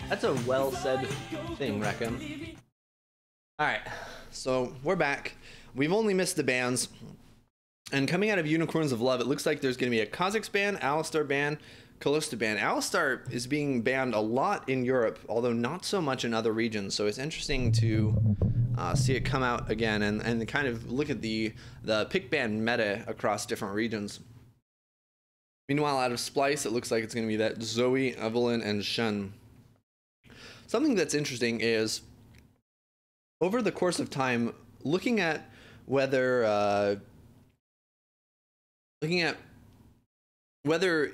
That's a well said thing, Reckham. Alright, so we're back. We've only missed the bans. And coming out of Unicorns of Love, it looks like there's going to be a Kha'Zix ban, Alistar ban, Kalista ban. Alistar is being banned a lot in Europe, although not so much in other regions. So it's interesting to see it come out again and kind of look at the pick ban meta across different regions. Meanwhile, out of Splyce, it looks like it's going to be that Zoe, Evelyn, and Shen. Something that's interesting is, over the course of time, looking at whether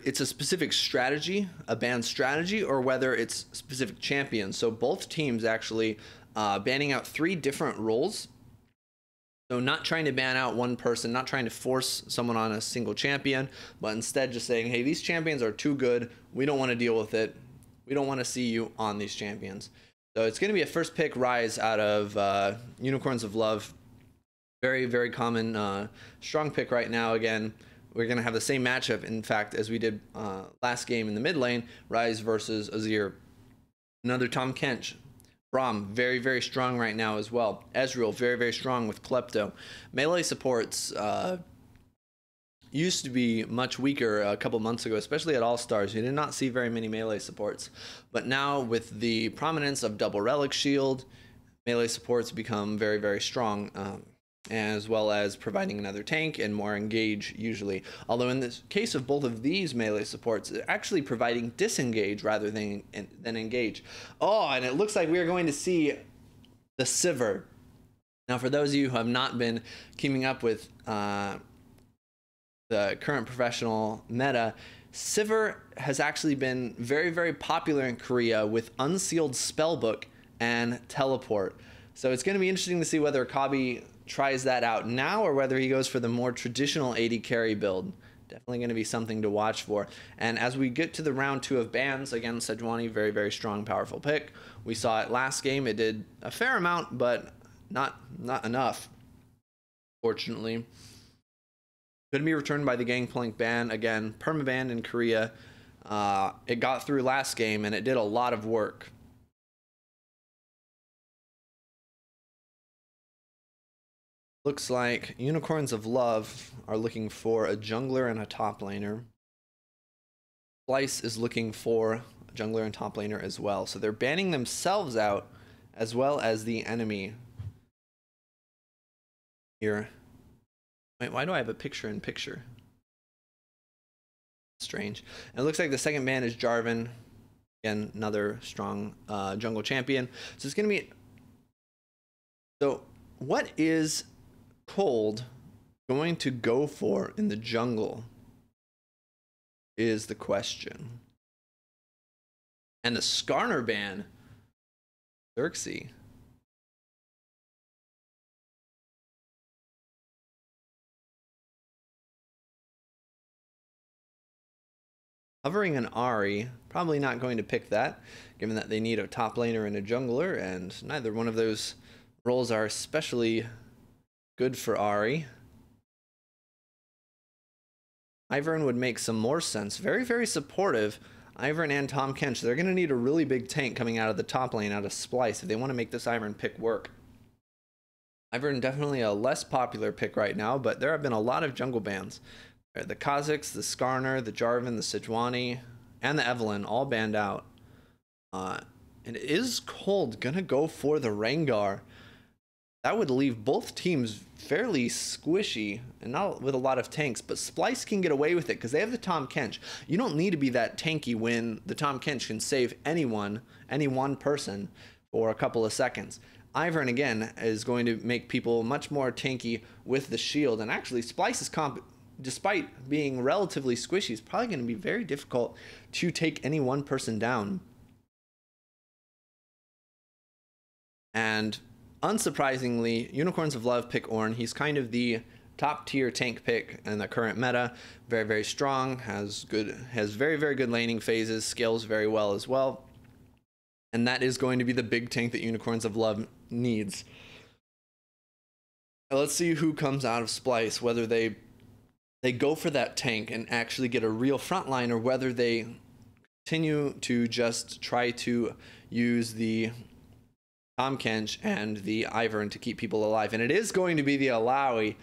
it's a specific strategy, a ban strategy, or whether it's specific champions. So both teams actually banning out 3 different roles. So not trying to ban out one person, not trying to force someone on a single champion, but instead just saying, hey, these champions are too good. We don't want to deal with it. We don't want to see you on these champions. So it's going to be a first pick Ryze out of Unicorns of Love. Very, very common, strong pick right now. Again, we're going to have the same matchup, in fact, as we did last game in the mid lane, Ryze versus Azir. Another Tahm Kench. Braum, very, very strong right now as well. Ezreal, very, very strong with Klepto. Melee supports used to be much weaker a couple months ago, especially at All-Stars. You did not see very many melee supports. But now, with the prominence of Double Relic Shield, melee supports become very, very strong, as well as providing another tank and more engage, usually. Although in the case of both of these melee supports, they're actually providing disengage rather than engage. Oh, and it looks like we are going to see the Sivir. Now, for those of you who have not been keeping up with the current professional meta, Sivir has actually been very, very popular in Korea with Unsealed Spellbook and Teleport. So it's going to be interesting to see whether Kabi tries that out now or whether he goes for the more traditional AD carry build. Definitely going to be something to watch for. And as we get to the round 2 of bans, again, Sejuani, very, very strong, powerful pick. We saw it last game. It did a fair amount, but not enough, fortunately. Could be returned by the Gangplank ban. Again, permaban in Korea. It got through last game, and it did a lot of work. Looks like Unicorns of Love are looking for a jungler and a top laner. Splyce is looking for a jungler and top laner as well. So they're banning themselves out as well as the enemy here. Wait, why do I have a picture-in-picture? Strange. And it looks like the second ban is Jarvan. Again, another strong jungle champion. So it's going to be... So what is Cold going to go for in the jungle is the question. And the Skarner ban, Xerxes. Hovering an Ahri, probably not going to pick that, given that they need a top laner and a jungler, and neither one of those roles are especially good for Ahri. Ivern would make some more sense. Very, very supportive. Ivern and Tahm Kench. They're going to need a really big tank coming out of the top lane, out of Splyce, if they want to make this Ivern pick work. Ivern definitely a less popular pick right now, but there have been a lot of jungle bans. The Kha'Zix, the Skarner, the Jarvan, the Sejuani, and the Evelyn all banned out. And is Cold going to go for the Rengar? That would leave both teams fairly squishy and not with a lot of tanks, but Splyce can get away with it because they have the Tahm Kench. You don't need to be that tanky when the Tahm Kench can save anyone, any one person, for a couple of seconds. Ivern, again, is going to make people much more tanky with the shield, and actually Splyce's despite being relatively squishy, is probably going to be very difficult to take any one person down. And unsurprisingly, Unicorns of Love pick Ornn. He's kind of the top tier tank pick in the current meta. Very, very strong, has very, very good laning phases, scales very well as well. And that is going to be the big tank that Unicorns of Love needs. Now let's see who comes out of Splyce, whether they go for that tank and actually get a real front line, or whether they continue to just try to use the Tahm Kench and the Ivern to keep people alive. And it is going to be the Illaoi.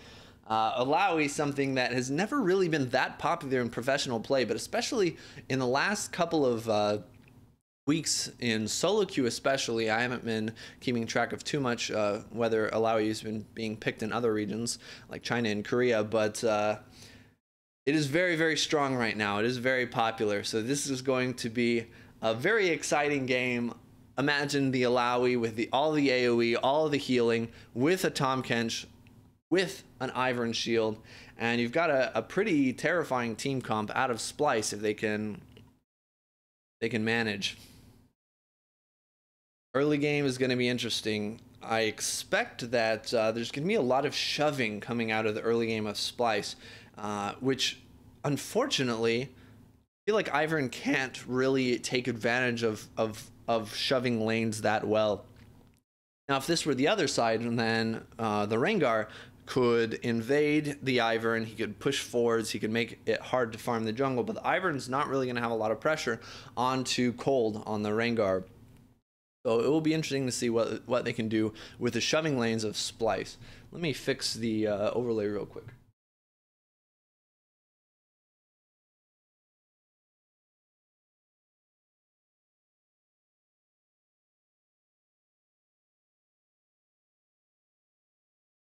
Illaoi, something that has never really been that popular in professional play, but especially in the last couple of weeks in solo queue especially, I haven't been keeping track of too much whether Illaoi has been being picked in other regions like China and Korea, but it is very, very strong right now. It is very popular, so this is going to be a very exciting game. Imagine the Illaoi with all the AoE, all the healing, with a Tahm Kench, with an Ivern shield, and you've got a pretty terrifying team comp out of Splyce if they can manage. Early game is going to be interesting. I expect that there's going to be a lot of shoving coming out of the early game of Splyce, which unfortunately I feel like Ivern can't really take advantage of shoving lanes that well. Now, if this were the other side, then the Rengar could invade the Ivern, he could push forwards, he could make it hard to farm the jungle, but the Ivern's not really going to have a lot of pressure onto Cold on the Rengar. So it will be interesting to see what they can do with the shoving lanes of Splyce. Let me fix the overlay real quick.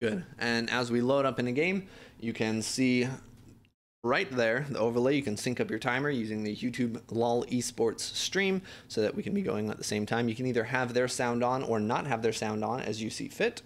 Good. And as we load up in the game, you can see right there the overlay. You can sync up your timer using the YouTube LOL esports stream so that we can be going at the same time. You can either have their sound on or not have their sound on as you see fit.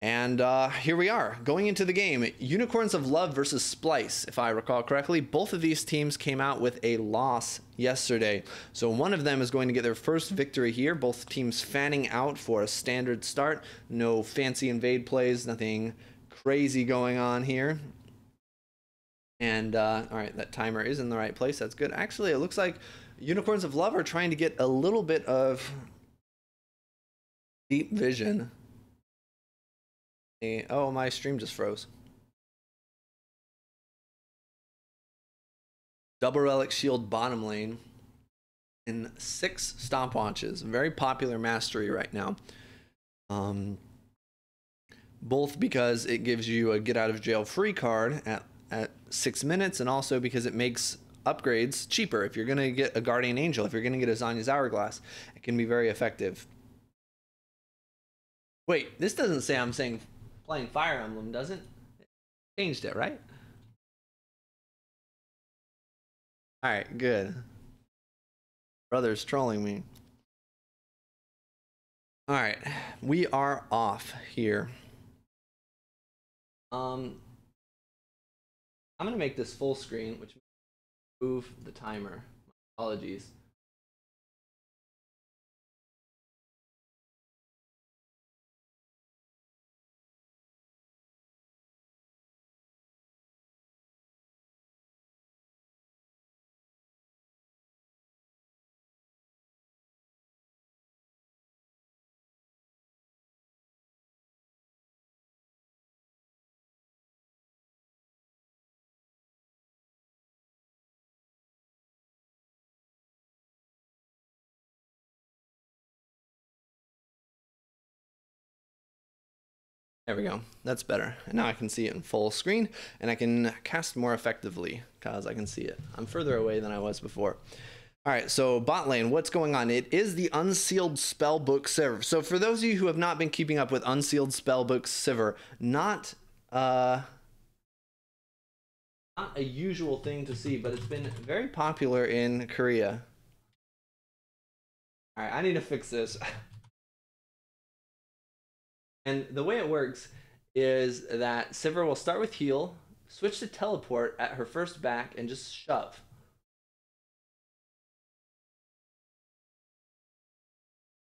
And here we are going into the game. Unicorns of Love versus Splyce. If I recall correctly, both of these teams came out with a loss yesterday. So one of them is going to get their first victory here. Both teams fanning out for a standard start. No fancy invade plays, nothing crazy going on here. And all right, that timer is in the right place. That's good. Actually, it looks like Unicorns of Love are trying to get a little bit of deep vision. Oh, my stream just froze. Double Relic Shield bottom lane in 6 stopwatches. Very popular mastery right now. Both because it gives you a get out of jail free card at 6 minutes, and also because it makes upgrades cheaper. If you're going to get a Guardian Angel, if you're going to get a Zanya's Hourglass, it can be very effective. Wait, this doesn't say I'm saying playing Fire Emblem, doesn't it? Changed it, right? All right, good. Brother's trolling me. All right, we are off here. I'm gonna make this full screen, which move the timer. My apologies. There we go. That's better. And now I can see it in full screen, and I can cast more effectively because I can see it. I'm further away than I was before. All right, so bot lane, what's going on? It is the Unsealed Spellbook Sivir. So for those of you who have not been keeping up with Unsealed Spellbook Sivir, not a usual thing to see, but it's been very popular in Korea. All right, I need to fix this. And the way it works is that Sivir will start with heal, switch to teleport at her first back, and just shove.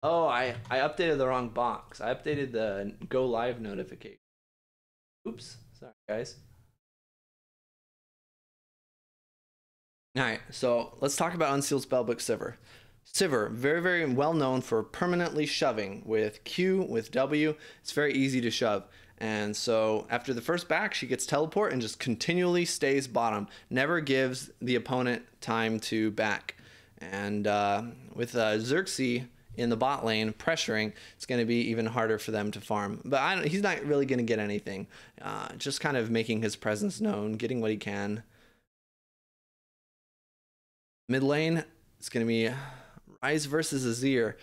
Oh, I updated the wrong box. I updated the go live notification. Oops, sorry guys. Alright, so let's talk about Unsealed Spellbook Sivir. Sivir, very, very well known for permanently shoving with Q, with W. It's very easy to shove. And so after the first back, she gets teleport and just continually stays bottom. Never gives the opponent time to back. And with Xerxes in the bot lane pressuring, it's going to be even harder for them to farm. But he's not really going to get anything. Just kind of making his presence known, getting what he can. Mid lane, it's going to be Rise versus Azir.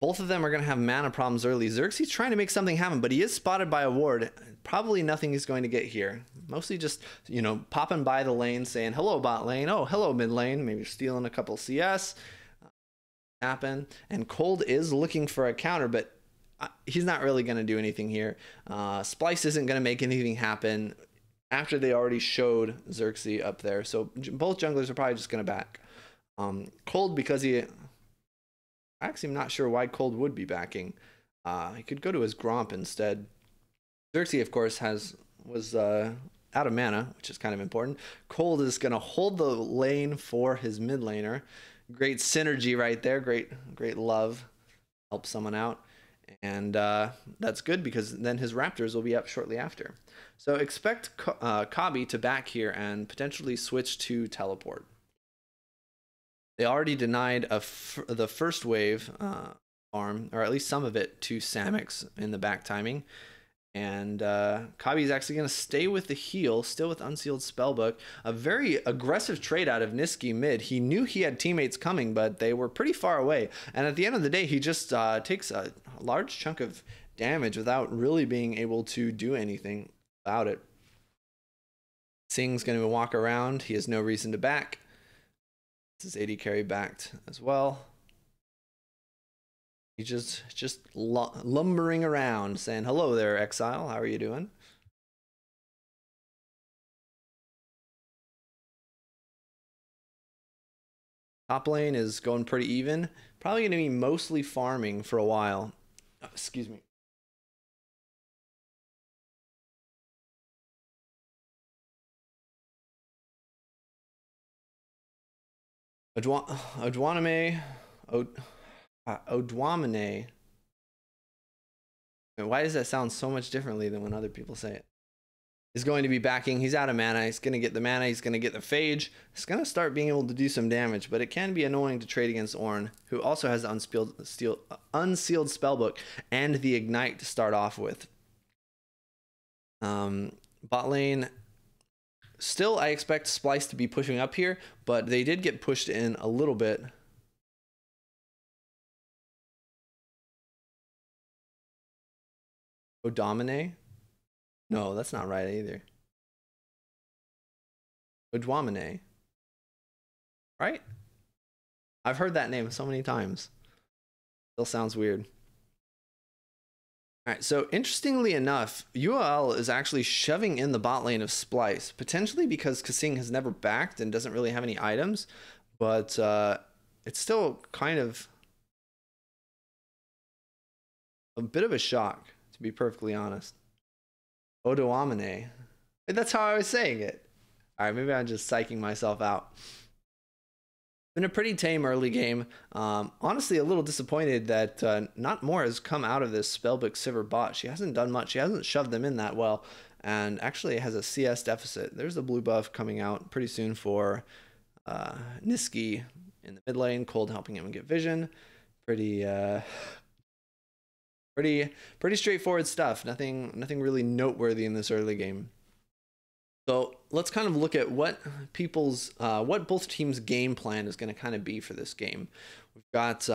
Both of them are going to have mana problems early. Xerxes trying to make something happen, but he is spotted by a ward. Probably nothing he's going to get here. Mostly just, you know, popping by the lane saying, hello, bot lane. Oh, hello, mid lane. Maybe stealing a couple CS. Happen. And Cold is looking for a counter, but he's not really going to do anything here. Splyce isn't going to make anything happen after they already showed Xerxes up there. So both junglers are probably just going to back. Cold, because actually, I'm not sure why Cold would be backing. He could go to his Gromp instead. Xerxes, of course, was out of mana, which is kind of important. Cold is going to hold the lane for his mid laner. Great synergy right there. Great love. Help someone out. And that's good because then his Raptors will be up shortly after. So expect Kabi to back here and potentially switch to teleport. They already denied the first wave farm, or at least some of it, to Samix in the back timing. And Kabi is actually going to stay with the heal, still with Unsealed Spellbook. A very aggressive trade out of Niski mid. He knew he had teammates coming, but they were pretty far away. And at the end of the day, he just takes a large chunk of damage without really being able to do anything about it. Sing's going to walk around. He has no reason to back. This is AD carry backed as well. He's just lumbering around saying, hello there, Exile. How are you doing? Top lane is going pretty even. Probably going to be mostly farming for a while. Oh, excuse me. Odwamene. Why does that sound so much differently than when other people say it? Is going to be backing. He's out of mana. He's going to get the mana. He's going to get the Phage. He's going to start being able to do some damage, but it can be annoying to trade against Ornn, who also has the Unsealed Spellbook and the Ignite to start off with. Bot lane. Still, I expect Splyce to be pushing up here, but they did get pushed in a little bit. Odwamene? No, that's not right either. Odwamene. Right? I've heard that name so many times. Still sounds weird. All right, so interestingly enough, UL is actually shoving in the bot lane of Splyce, potentially because Kasing has never backed and doesn't really have any items, but it's still kind of a bit of a shock, to be perfectly honest. Odwamene. That's how I was saying it. All right, maybe I'm just psyching myself out. Been a pretty tame early game. Honestly, a little disappointed that not more has come out of this Spellbook Sivir bot. She hasn't done much. She hasn't shoved them in that well, and actually has a CS deficit. There's a blue buff coming out pretty soon for Niski in the mid lane. Cold helping him get vision. Pretty straightforward stuff. Nothing really noteworthy in this early game. So let's kind of look at what both teams' game plan is going to kind of be for this game. We've got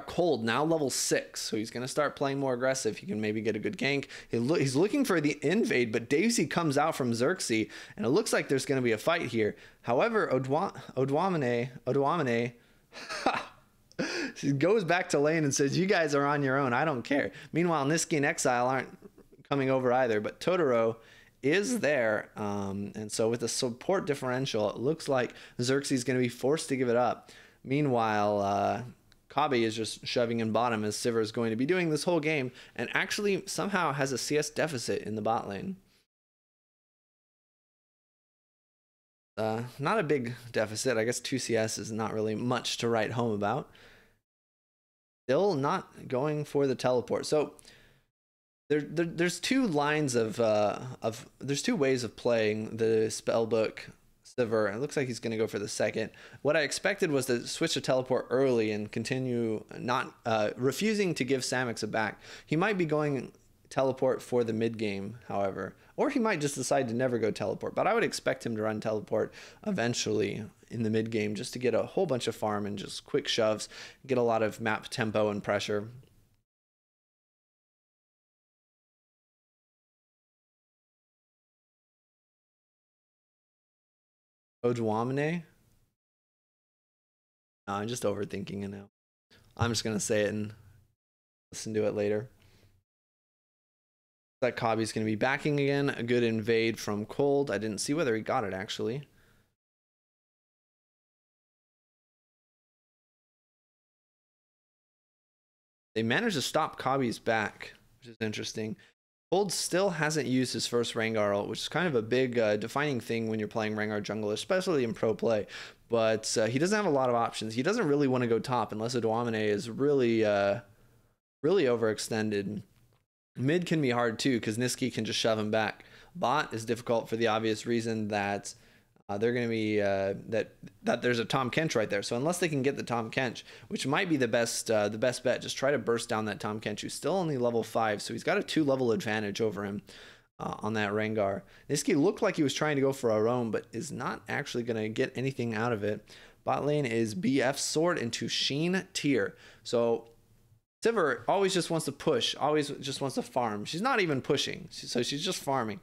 Cold now level 6, so he's going to start playing more aggressive. He can maybe get a good gank. He's looking for the invade, but Daisy comes out from Xerxes, and it looks like there's going to be a fight here. However, Odwamene he goes back to lane and says, "You guys are on your own. I don't care." Meanwhile, Niski and Exile aren't coming over either, but Totoro is there, and so with the support differential, it looks like Xerxes is going to be forced to give it up. Meanwhile, Kabi is just shoving in bottom, as Sivir is going to be doing this whole game, and actually somehow has a CS deficit in the bot lane. Not a big deficit. I guess 2 CS is not really much to write home about. Still not going for the teleport. So there's two lines of there's two ways of playing the Spellbook Sivir. It looks like he's going to go for the second. What I expected was to switch to teleport early and continue not refusing to give Samix a back. He might be going teleport for the mid game, however, or he might just decide to never go teleport, but I would expect him to run teleport eventually in the mid game just to get a whole bunch of farm and just quick shoves, get a lot of map tempo and pressure. Oduamene? No, I'm just overthinking it now. I'm just going to say it and listen to it later. That Kabi's going to be backing again. A good invade from Cold. I didn't see whether he got it, actually. They managed to stop Kabi's back, which is interesting. Cold still hasn't used his first Rengar ult, which is kind of a big defining thing when you're playing Rengar jungler, especially in pro play. But he doesn't have a lot of options. He doesn't really want to go top unless Oduamene is really, really overextended. Mid can be hard too because Niski can just shove him back. Bot is difficult for the obvious reason that they're going to be that there's a Tahm Kench right there. So unless they can get the Tahm Kench, which might be the best bet, just try to burst down that Tahm Kench, who's still only level 5, so he's got a 2-level advantage over him on that Rengar. Niski looked like he was trying to go for a roam, but is not actually going to get anything out of it. Bot lane is BF Sword into Sheen tier. So Sivir always just wants to push, always just wants to farm. She's not even pushing, so she's just farming.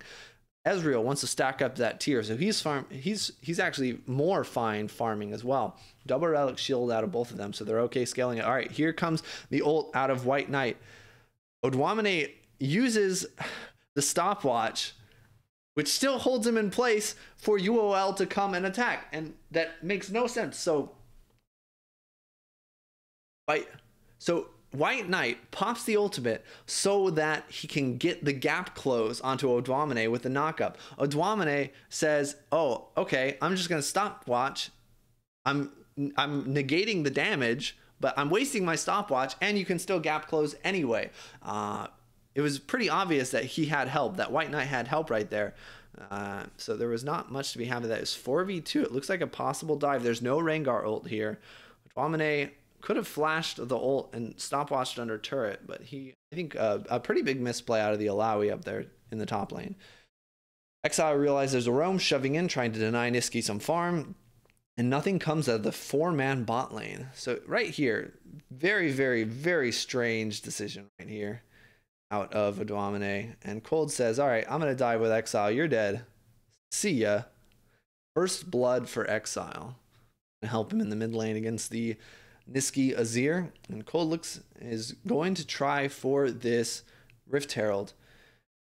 Ezreal wants to stack up that tier, so he's actually more fine farming as well. Double relic shield out of both of them, so they're okay scaling it. All right, here comes the ult out of White Knight. Oduamene uses the stopwatch, which still holds him in place for UOL to come and attack, and that makes no sense. So White Knight pops the ultimate so that he can get the gap close onto Oduamene with the knockup. Oduamene says, oh, okay, I'm just going to stopwatch. I'm negating the damage, but I'm wasting my stopwatch, and you can still gap close anyway. It was pretty obvious that he had help, that White Knight had help right there. So there was not much to be had of that. It was 4v2. It looks like a possible dive. There's no Rengar ult here. Oduamene could have flashed the ult and stopwatched under turret, but I think a pretty big misplay out of the Alawi up there in the top lane. Exile realizes there's a roam shoving in, trying to deny Niski some farm, and nothing comes out of the 4-man bot lane. So right here, very, very, very strange decision right here out of Oduamene. And Cold says, all right, I'm going to die with Exile. You're dead. See ya. First blood for Exile. Help him in the mid lane against the Niski Azir, and Cold is going to try for this Rift Herald.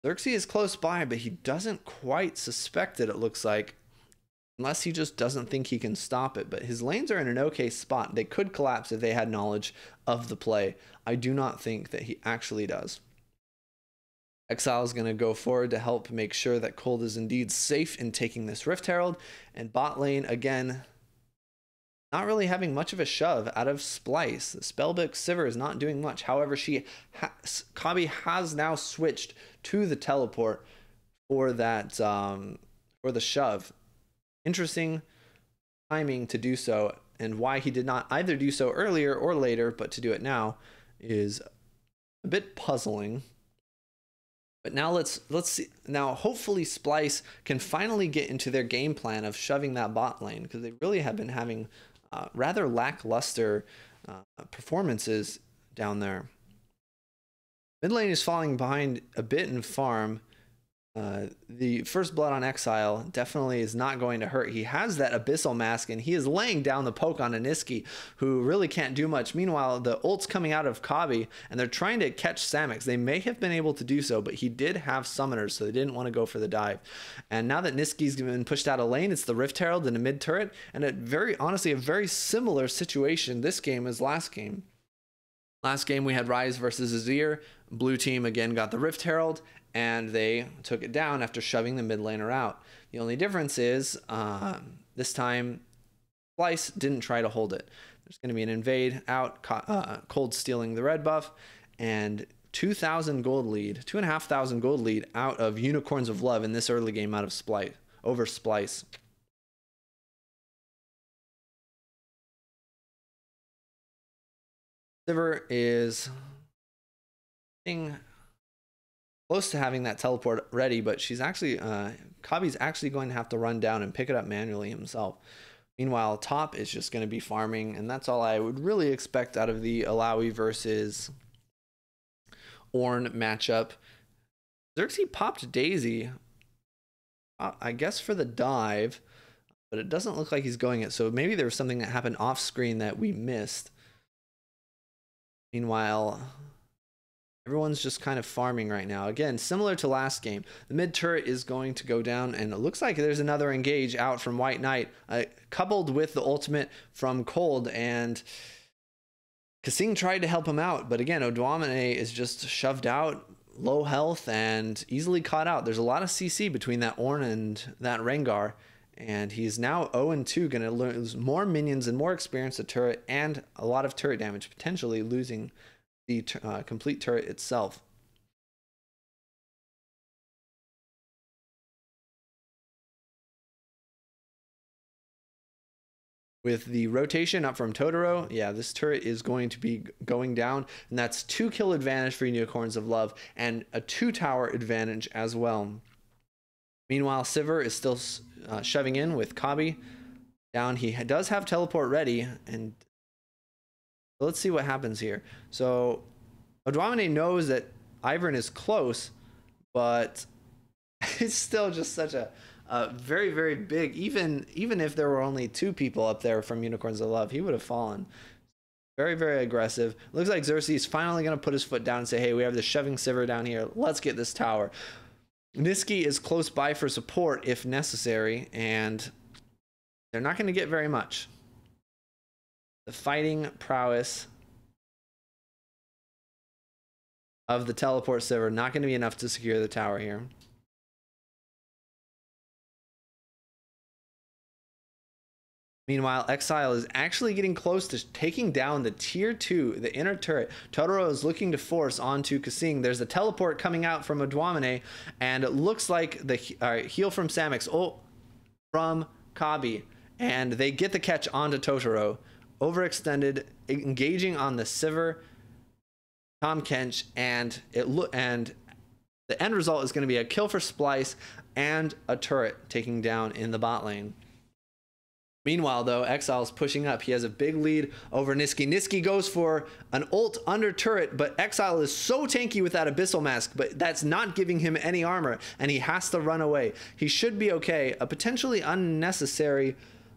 Xerxes is close by, but he doesn't quite suspect it looks like, unless he just doesn't think he can stop it. But his lanes are in an okay spot. They could collapse if they had knowledge of the play. I do not think that he actually does. Exile is going to go forward to help make sure that Cold is indeed safe in taking this Rift Herald, and bot lane again, not really having much of a shove out of Splyce. The Spellbook Sivir is not doing much. However, Kabi has now switched to the teleport for that for the shove. Interesting timing to do so, and why he did not either do so earlier or later, but to do it now is a bit puzzling. But now let's see. Now hopefully Splyce can finally get into their game plan of shoving that bot lane, because they really have been having rather lackluster performances down there. Mid lane is falling behind a bit in farm. The first blood on Exile definitely is not going to hurt. He has that Abyssal Mask, and he is laying down the poke on Niski, who really can't do much. Meanwhile, the ult's coming out of Kabi, and they're trying to catch Samix. They may have been able to do so, but he did have summoners, so they didn't want to go for the dive. And now that Niski's been pushed out of lane, it's the Rift Herald and a mid turret, and honestly, a very similar situation this game as last game. Last game we had Ryze versus Azir. Blue team again got the Rift Herald, and they took it down after shoving the mid laner out. The only difference is this time Splyce didn't try to hold it. There's going to be an invade out, Cold stealing the red buff, and 2,000 gold lead, 2,500 gold lead out of Unicorns of Love in this early game out of Splyce, over Splyce. Sivir is getting close to having that teleport ready, but she's actually, Kabi's actually going to have to run down and pick it up manually himself. Meanwhile, top is just going to be farming, and that's all I would really expect out of the Alawi versus Ornn matchup. Xerxes popped Daisy, I guess for the dive, but it doesn't look like he's going it, so maybe there was something that happened off screen that we missed. Meanwhile, everyone's just kind of farming right now. Again, similar to last game, the mid turret is going to go down, and it looks like there's another engage out from White Knight, coupled with the ultimate from Cold, and Kasing tried to help him out, but again, Odwamene is just shoved out, low health, and easily caught out. There's a lot of CC between that Ornn and that Rengar, and he's now 0-2, going to lose more minions and more experience to turret, and a lot of turret damage, potentially losing the complete turret itself. With the rotation up from Totoro, yeah, this turret is going to be going down, and that's 2 kill advantage for Unicorns of Love and a 2 tower advantage as well. Meanwhile, Sivir is still shoving in with Kabi down. He does have teleport ready, and let's see what happens here. So Odwamene knows that Ivern is close, but it's still just such a very, very big, even if there were only 2 people up there from Unicorns of Love, he would have fallen. Very, very aggressive. Looks like Xerxes is finally going to put his foot down and say, hey, we have the shoving Sivir down here. Let's get this tower. Niski is close by for support if necessary, and they're not going to get very much. The fighting prowess of the teleport Sivir not going to be enough to secure the tower here. Meanwhile, Exile is actually getting close to taking down the tier 2, the inner turret. Totoro is looking to force onto Kasing. There's a teleport coming out from Odwamene, and it looks like the heal from Samix, from Kabi, and they get the catch onto Totoro. Overextended, engaging on the Sivir, Tahm Kench, and the end result is going to be a kill for Splyce and a turret taking down in the bot lane. Meanwhile, though, Exile's pushing up. He has a big lead over Niski. Niski goes for an ult under turret, but Exile is so tanky with that Abyssal Mask, but that's not giving him any armor, and he has to run away. He should be okay. A potentially unnecessary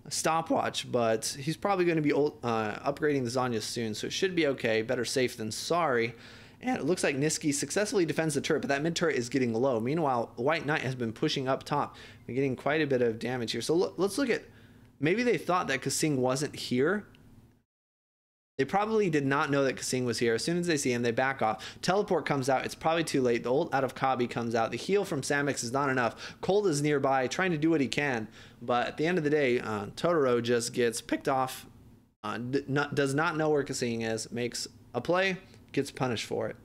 stopwatch, but he's probably going to be upgrading the Zanya soon, so it should be okay. Better safe than sorry. And it looks like Niski successfully defends the turret, but that mid turret is getting low. Meanwhile, White Knight has been pushing up top and getting quite a bit of damage here. So let's look at... Maybe they thought that Kasing wasn't here. They probably did not know that Kasing was here. As soon as they see him, they back off. Teleport comes out. It's probably too late. The ult out of Kabi comes out. The heal from Samix is not enough. Cold is nearby, trying to do what he can. But at the end of the day, Totoro just gets picked off. Does not know where Kasing is. Makes a play, gets punished for it.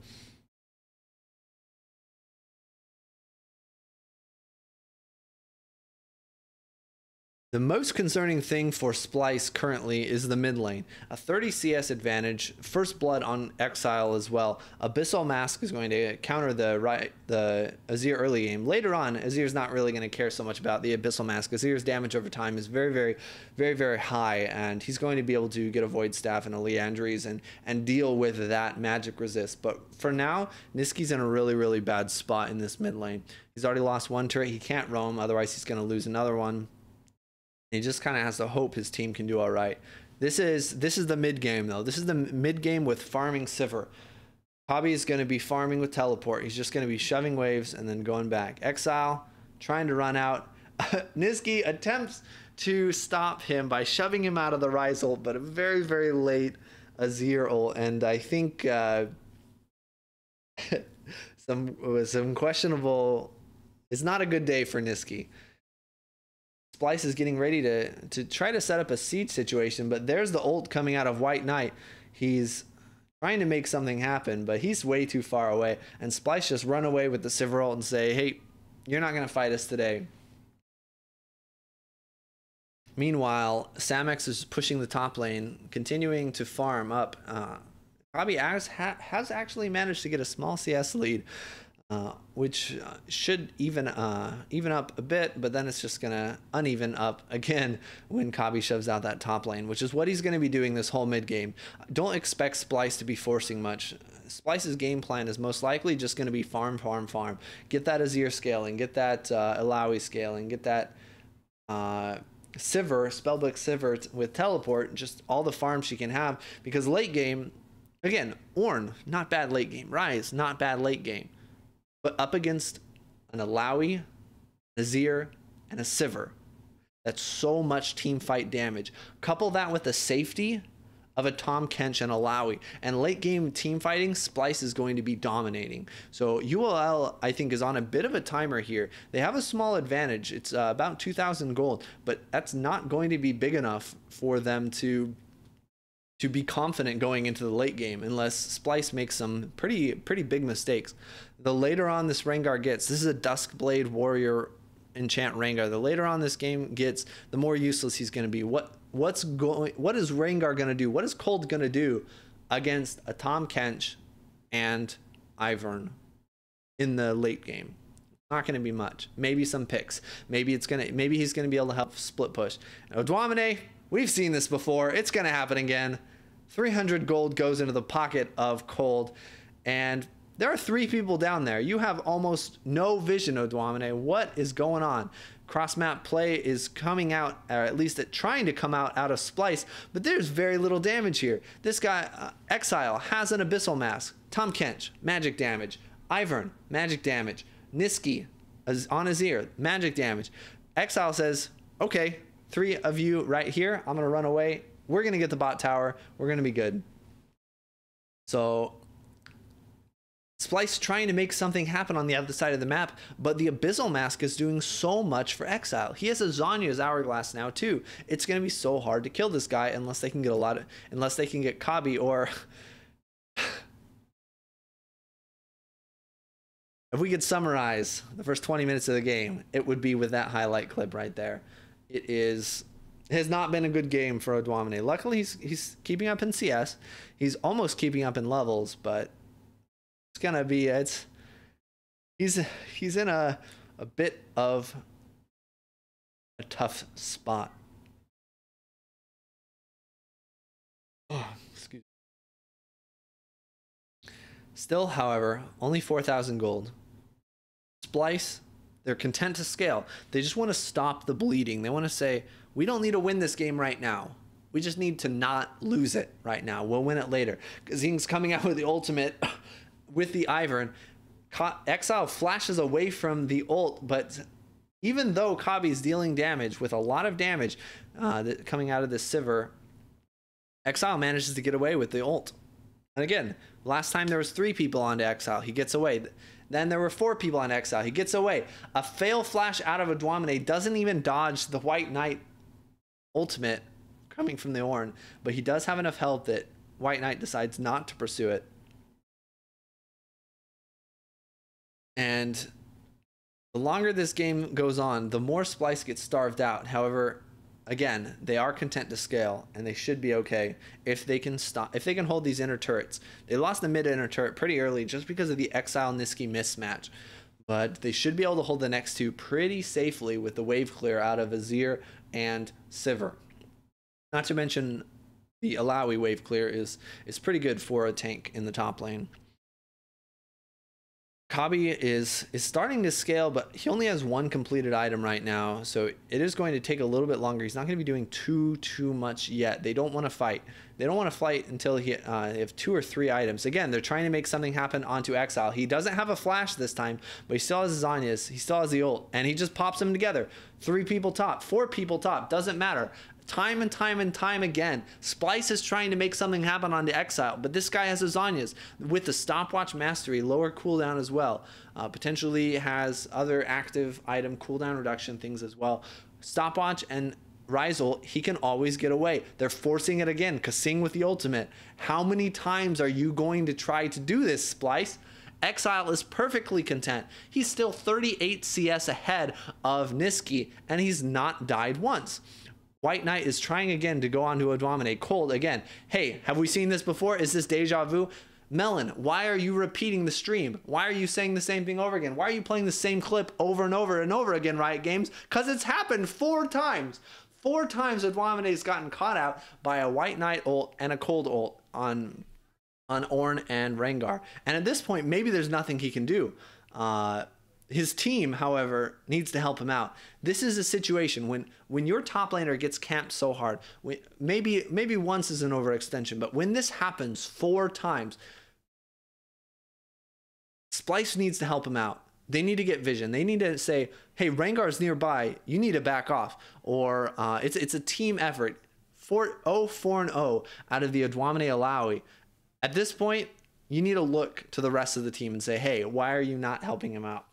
The most concerning thing for Splyce currently is the mid lane. A 30 CS advantage, first blood on Exile as well. Abyssal Mask is going to counter the Azir early game. Later on, Azir's not really going to care so much about the Abyssal Mask. Azir's damage over time is very, very, very, very high, and he's going to be able to get a Void Staff and a Liandry's and deal with that magic resist. But for now, Niski's in a really, really bad spot in this mid lane. He's already lost one turret. He can't roam, otherwise he's going to lose another one. He just kind of has to hope his team can do all right. This is the mid game though. This is the mid game with farming Sivir. Kabi is going to be farming with teleport. He's just going to be shoving waves and then going back. Exile trying to run out. Niski attempts to stop him by shoving him out of the Ryze ult, but a very, very late Azir ult, and I think some questionable. It's not a good day for Niski. Splyce is getting ready to try to set up a siege situation, but there's the ult coming out of White Knight. He's trying to make something happen, but he's way too far away, and Splyce just run away with the Sivir ult and say, hey, you're not going to fight us today. Meanwhile, Samix is pushing the top lane, continuing to farm up Kabi has actually managed to get a small CS lead, which should even up a bit, but then it's just gonna uneven up again when Kabi shoves out that top lane, which is what he's gonna be doing this whole mid game. Don't expect Splyce to be forcing much. Splyce's game plan is most likely just gonna be farm, farm, farm. Get that Azir scaling, get that Illaoi scaling, get that Sivir, Spellbook Sivir with teleport, just all the farm she can have, because late game, again, Ornn, not bad late game. Ryze, not bad late game. But up against an Illaoi, Azir, and a Sivir, that's so much team fight damage. Couple that with the safety of a Tahm Kench and Illaoi, and late game team fighting, Splyce is going to be dominating. So EULCS, I think, is on a bit of a timer here. They have a small advantage. It's about 2,000 gold, but that's not going to be big enough for them to be confident going into the late game unless Splyce makes some pretty big mistakes. The later on this Rengar gets, this is a Duskblade Warrior enchant Rengar. The later on this game gets, the more useless he's going to be. What is Rengar going to do? What is Cold going to do against a Tahm Kench and Ivern in the late game? Not going to be much. Maybe some picks. Maybe he's going to be able to help split push. Odwamene, we've seen this before. It's going to happen again. 300 gold goes into the pocket of Cold, and there are 3 people down there. You have almost no vision, Odwamene. What is going on? Cross-map play is coming out, or at least trying to come out of Splyce, but there's very little damage here. This guy, Exile, has an Abyssal Mask. Tahm Kench, magic damage. Ivern, magic damage. Niski, on Azir, magic damage. Exile says, okay, 3 of you right here. I'm going to run away. We're going to get the bot tower. We're going to be good. So Splyce trying to make something happen on the other side of the map, but the Abyssal Mask is doing so much for Exile. He has a Zhonya's Hourglass now too. It's going to be so hard to kill this guy unless they can get unless they can get Kabi, or if we could summarize the first 20 minutes of the game, it would be with that highlight clip right there. It has not been a good game for Odwamene. Luckily, he's keeping up in CS. He's almost keeping up in levels, but it's gonna be he's in a bit of a tough spot. Oh, excuse me. Still, however, only 4,000 gold. Splyce, they're content to scale. They just want to stop the bleeding. They want to say, we don't need to win this game right now. We just need to not lose it right now. We'll win it later. Zing's coming out with the ultimate with the Ivern. Exile flashes away from the ult, but even though Kabi's dealing damage with a lot of damage coming out of this Sivir, Exile manages to get away with the ult. And again, last time there was 3 people onto Exile. He gets away. Then there were 4 people on Exile. He gets away. A fail flash out of Odwamene doesn't even dodge the White Knight ultimate coming from the Ornn, but he does have enough health that White Knight decides not to pursue it. And the longer this game goes on, the more Splyce gets starved out. However, again, they are content to scale, and they should be okay if they can hold these inner turrets. They lost the mid inner turret pretty early just because of the Exile Niski mismatch, but they should be able to hold the next 2 pretty safely with the wave clear out of Azir and Sivir. Not to mention the Illaoi wave clear is pretty good for a tank in the top lane. Kabi is starting to scale, but he only has 1 completed item right now, so it is going to take a little bit longer. He's not going to be doing too much yet. They don't want to fight. They don't want to fight until they have 2 or 3 items. Again, they're trying to make something happen onto Exile. He doesn't have a flash this time, but he still has his Zhonya's. He still has the ult, and he just pops them together. 3 people top, 4 people top, doesn't matter. Time and time again, Splyce is trying to make something happen onto Exile, but this guy has his Zhonya's with the stopwatch mastery, lower cooldown as well. Potentially has other active item cooldown reduction things as well. Stopwatch and Ryzel, he can always get away. They're forcing it again. Kasing with the ultimate. How many times are you going to try to do this, Splyce? Exile is perfectly content. He's still 38 CS ahead of Niski, and he's not died once. White Knight is trying again to go on to Adwamene. Cold again. Hey, have we seen this before? Is this deja vu? Melyn, why are you repeating the stream? Why are you saying the same thing over again? Why are you playing the same clip over and over and over again, Riot Games? Because it's happened 4 times. 4 times Adwamene's gotten caught out by a White Knight ult and a cold ult on Ornn and Rengar. And at this point, maybe there's nothing he can do. His team, however, needs to help him out. This is a situation when your top laner gets camped so hard, maybe once is an overextension, but when this happens 4 times, Splyce needs to help him out. They need to get vision. They need to say, hey, Rengar's nearby. You need to back off. Or it's a team effort. 4-0 out of the Adwamene Alawi. At this point, you need to look to the rest of the team and say, hey, why are you not helping him out?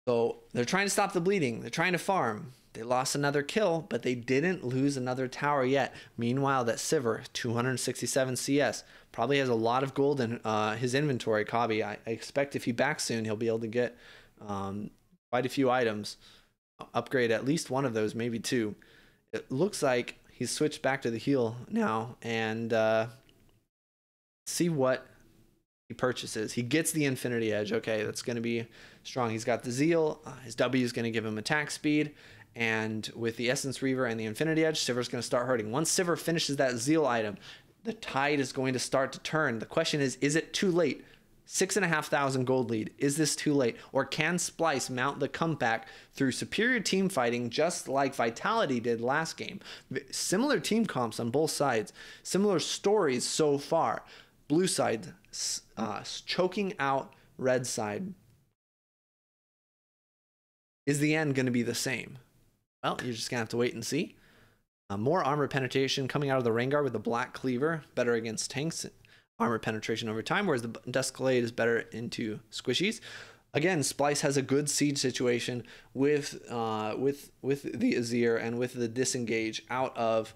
So they're trying to stop the bleeding. They're trying to farm. They lost another kill, but they didn't lose another tower yet. Meanwhile, that Sivir, 267 CS, probably has a lot of gold in his inventory. Kabi, I expect if he backs soon, he'll be able to get quite a few items. Upgrade at least one of those, maybe 2. It looks like he's switched back to the heal now, and see what he purchases. He gets the Infinity Edge. Okay, that's going to be strong. He's got the Zeal. His W is going to give him attack speed. And with the Essence Reaver and the Infinity Edge, Sivir's going to start hurting. Once Sivir finishes that Zeal item, the tide is going to start to turn. The question is it too late? 6,500 gold lead. Is this too late? Or can Splyce mount the comeback through superior team fighting just like Vitality did last game? Similar team comps on both sides. Similar stories so far. Blue side choking out red side. Is the end going to be the same? Well, you're just going to have to wait and see. More armor penetration coming out of the Rengar with the Black Cleaver. Better against tanks. Armor penetration over time, whereas the Duskblade is better into squishies. Again, Splyce has a good siege situation with the Azir and with the disengage out of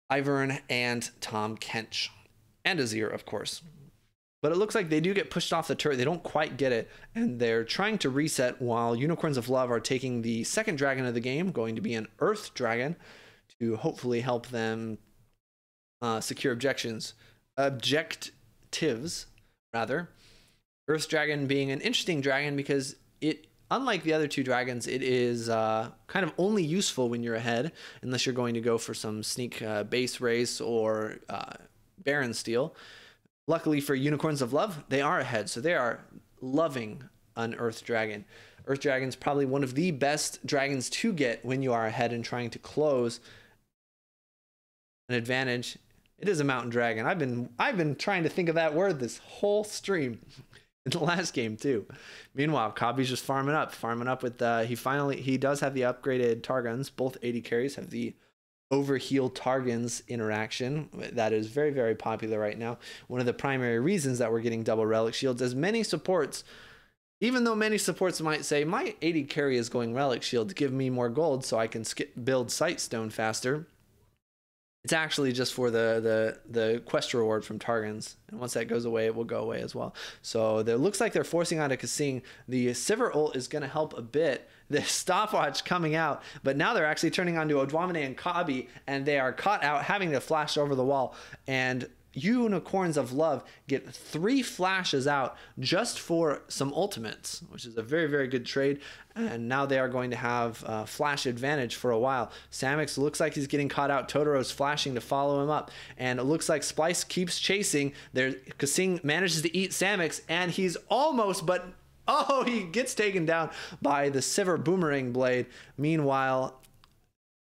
Ivern and Tahm Kench. And Azir, of course. But it looks like they do get pushed off the turret. They don't quite get it. And they're trying to reset while Unicorns of Love are taking the second dragon of the game, going to be an Earth Dragon, to hopefully help them secure objectives, rather. Earth Dragon being an interesting dragon because it, unlike the other 2 dragons, it is kind of only useful when you're ahead, unless you're going to go for some sneak base race or Baron steal. Luckily for Unicorns of Love, they are ahead, so they are loving an Earth Dragon. Earth Dragon's probably one of the best dragons to get when you are ahead and trying to close an advantage. It is a mountain dragon. I've been trying to think of that word this whole stream. In the last game too. Meanwhile, Kabi's just farming up with he does have the upgraded Targons. Both 80 carries have the overheal Targons interaction. That is very, very popular right now. One of the primary reasons that we're getting double relic shields, as many supports, even though many supports might say my 80 carry is going relic shield to give me more gold so I can build Sightstone faster, it's actually just for the quest reward from Targons. And once that goes away, it will go away as well. So it looks like they're forcing on to Kasing. The Sivir ult is going to help a bit. The stopwatch coming out, but now they're actually turning on to Adwamene and Kabi, and they are caught out having to flash over the wall. And Unicorns of Love get 3 flashes out just for some ultimates, which is a very, very good trade. And now they are going to have flash advantage for a while. Samix looks like he's getting caught out. Totoro's flashing to follow him up. And it looks like Splyce keeps chasing. Kasing manages to eat Samix, and he's almost, but oh, he gets taken down by the Sivir Boomerang Blade. Meanwhile,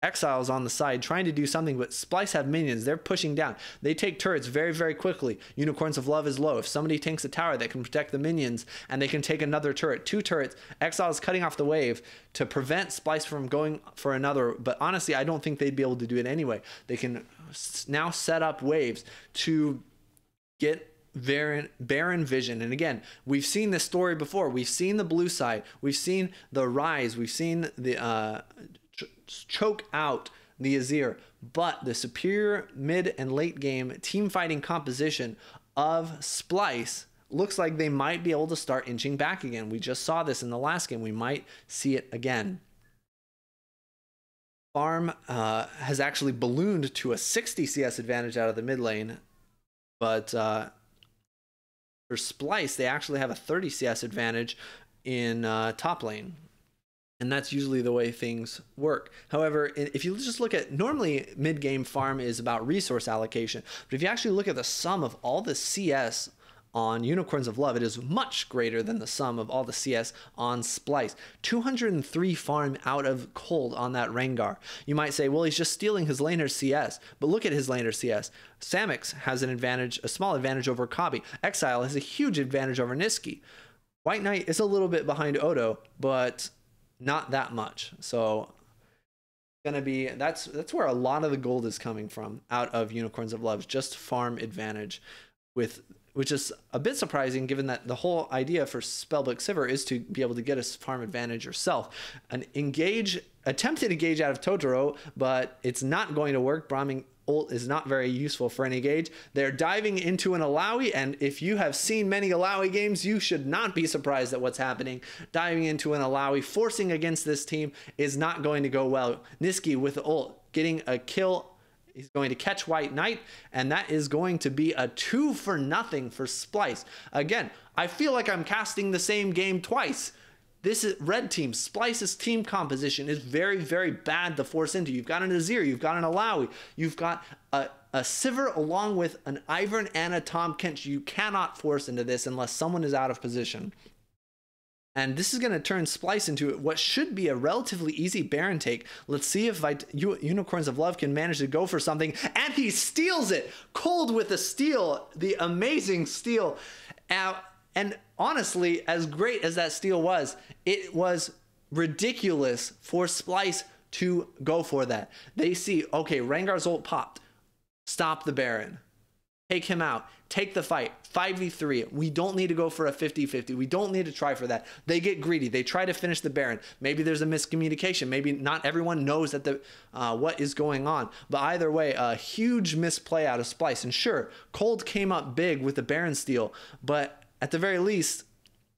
Exile's on the side trying to do something, but Splyce have minions. They're pushing down. They take turrets very, very quickly. Unicorns of Love is low. If somebody tanks a tower that can protect the minions, and they can take another turret, 2 turrets, Exile is cutting off the wave to prevent Splyce from going for another. But honestly, I don't think they'd be able to do it anyway. They can now set up waves to get Baron vision. And again, we've seen this story before. We've seen the blue side. We've seen the rise. We've seen the choke out the Azir, but the superior mid and late game team fighting composition of Splyce looks like they might be able to start inching back again. We just saw this in the last game. We might see it again. Farm has actually ballooned to a 60 CS advantage out of the mid lane, but for Splyce, they actually have a 30 CS advantage in top lane. And that's usually the way things work. However, if you just look at, normally mid-game farm is about resource allocation, but if you actually look at the sum of all the CS on Unicorns of Love, it is much greater than the sum of all the CS on Splyce. 203 farm out of Cold on that Rengar. You might say, well, he's just stealing his laner's CS, but look at his laner's CS. Samix has an advantage, a small advantage over Kabi. Exile has a huge advantage over Niski. White Knight is a little bit behind Odo, but not that much. So gonna be, that's where a lot of the gold is coming from out of Unicorns of Love, just farm advantage, which is a bit surprising given that the whole idea for Spellbook Sivir is to be able to get a farm advantage yourself. An attempted engage out of Totoro, but it's not going to work. Brahmin ult is not very useful for an engage. They're diving into an Alawi, and if you have seen many Alawi games, you should not be surprised at what's happening. Diving into an Alawi, forcing against this team is not going to go well. Niski with the ult, getting a kill. He's going to catch White Knight, and that is going to be a 2-for-0 for Splyce. Again, I feel like I'm casting the same game twice. This is red team. Splyce's team composition is very, very bad to force into. You've got an Azir, you've got an Alawi, you've got a Sivir along with an Ivern and a Tahm Kench. You cannot force into this unless someone is out of position. And this is going to turn Splyce into what should be a relatively easy Baron take. Let's see if Unicorns of Love can manage to go for something. And he steals it. Cold with a steal. The amazing steal. And honestly, as great as that steal was, it was ridiculous for Splyce to go for that. They see, okay, Rengar's ult popped. Stop the Baron. Take him out. Take the fight. 5v3. We don't need to go for a 50-50. We don't need to try for that. They get greedy. They try to finish the Baron. Maybe there's a miscommunication. Maybe not everyone knows that what is going on. But either way, a huge misplay out of Splyce. And sure, Cold came up big with the Baron steal, but at the very least,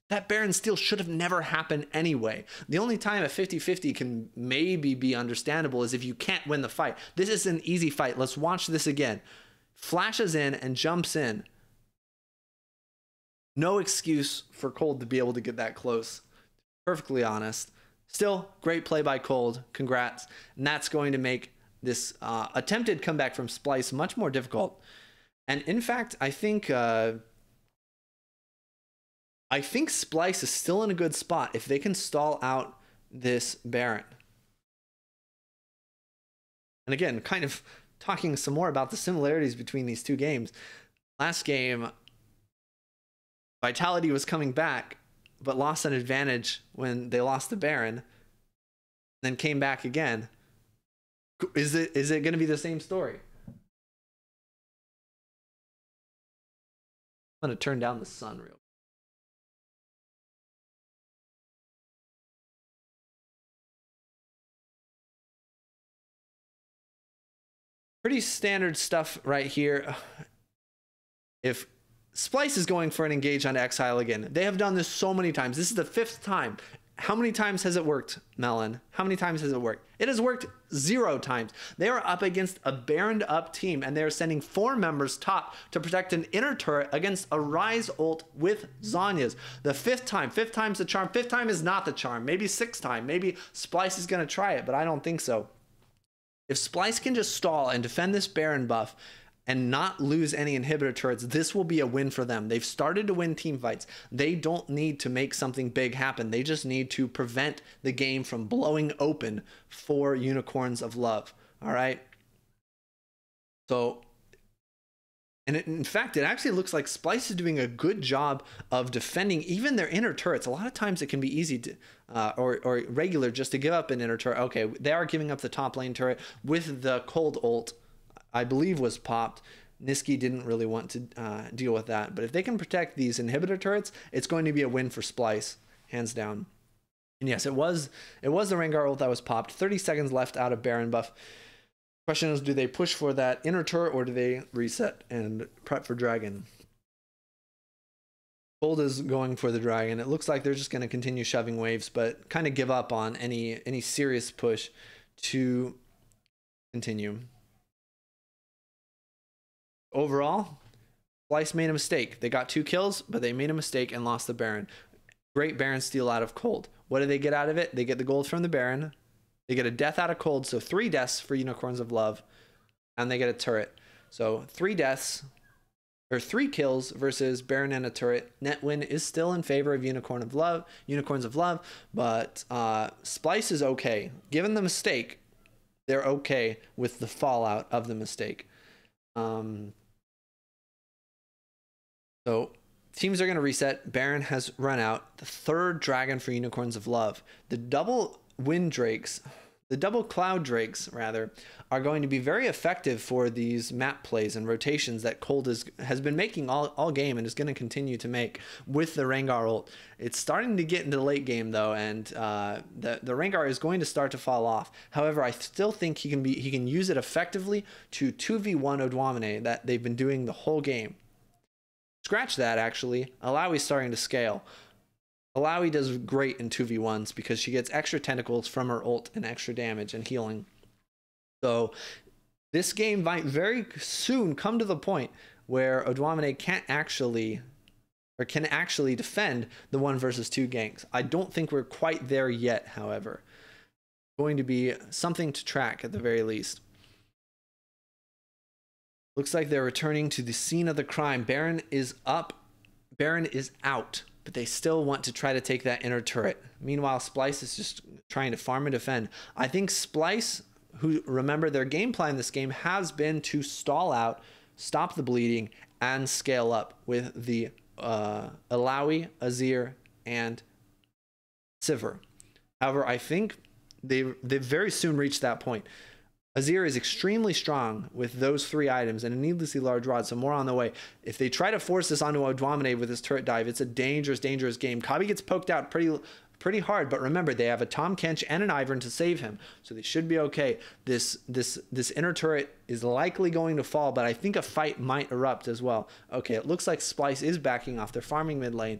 that Baron steal should have never happened anyway. The only time a 50-50 can maybe be understandable is if you can't win the fight. This is an easy fight. Let's watch this again. Flashes in and jumps in. No excuse for Cold to be able to get that close. Perfectly honest. Still, great play by Cold. Congrats. And that's going to make this attempted comeback from Splyce much more difficult. And in fact, I think Splyce is still in a good spot if they can stall out this Baron. And again, kind of talking some more about the similarities between these two games. Last game, Vitality was coming back, but lost an advantage when they lost the Baron, then came back again. Is it going to be the same story? I'm going to turn down the sun real quick. Pretty standard stuff right here. If Splyce is going for an engage on Exile again, they have done this so many times. This is the 5th time. How many times has it worked, Melyn? How many times has it worked? It has worked 0 times. They are up against a Baroned up team, and they are sending 4 members top to protect an inner turret against a Rise ult with Zhonya's. The 5th time. 5th time's the charm. 5th time is not the charm. Maybe 6th time. Maybe Splyce is going to try it, but I don't think so. If Splyce can just stall and defend this Baron buff and not lose any inhibitor turrets, this will be a win for them. They've started to win team fights. They don't need to make something big happen. They just need to prevent the game from blowing open for Unicorns of Love. All right. So, and in fact, it actually looks like Splyce is doing a good job of defending even their inner turrets. A lot of times it can be easy to, or regular just to give up an inner turret. Okay, they are giving up the top lane turret with the Cold ult, I believe was popped. Niski didn't really want to deal with that. But if they can protect these inhibitor turrets, it's going to be a win for Splyce, hands down. And yes, it was the Rengar ult that was popped. 30 seconds left out of Baron buff. Question is, do they push for that inner turret or do they reset and prep for Dragon? Cold is going for the Dragon. It looks like they're just going to continue shoving waves, but kind of give up on any serious push to continue. Overall, Splyce made a mistake. They got 2 kills, but they made a mistake and lost the Baron. Great Baron steal out of cold. What do they get out of it? They get the gold from the Baron. They get a death out of cold, so 3 deaths for Unicorns of Love. And they get a turret. So 3 deaths, or 3 kills versus Baron and a turret. Net win is still in favor of Unicorns of Love, but Splyce is okay. Given the mistake, they're okay with the fallout of the mistake. So teams are going to reset. Baron has run out. The 3rd dragon for Unicorns of Love. The double wind drakes, the double cloud drakes rather, are going to be very effective for these map plays and rotations that Cold has been making all game and is going to continue to make with the Rengar ult. It's starting to get into the late game though, and the Rengar is going to start to fall off. However, I still think he can use it effectively to 2v1 Odwamene that they've been doing the whole game. Scratch that, actually. Alawi's starting to scale. Alawi does great in 2v1s because she gets extra tentacles from her ult and extra damage and healing. So this game might very soon come to the point where Odwamene can actually defend the 1 versus 2 ganks. I don't think we're quite there yet, however. Going to be something to track at the very least. Looks like they're returning to the scene of the crime. Baron is up. Baron is out. But they still want to try to take that inner turret. Meanwhile, Splyce is just trying to farm and defend. I think Splyce, who, remember, their game plan in this game has been to stall out, stop the bleeding, and scale up with the Alawi, Azir, and Sivir. However, I think they've very soon reached that point. Azir is extremely strong with those 3 items and a needlessly large rod, so more on the way. If they try to force this onto Odwamene with his turret dive, it's a dangerous, dangerous game. Kabi gets poked out pretty hard, but remember, they have a Tahm Kench and an Ivern to save him, so they should be okay. This inner turret is likely going to fall, but I think a fight might erupt as well. Okay, it looks like Splyce is backing off. They're farming mid lane.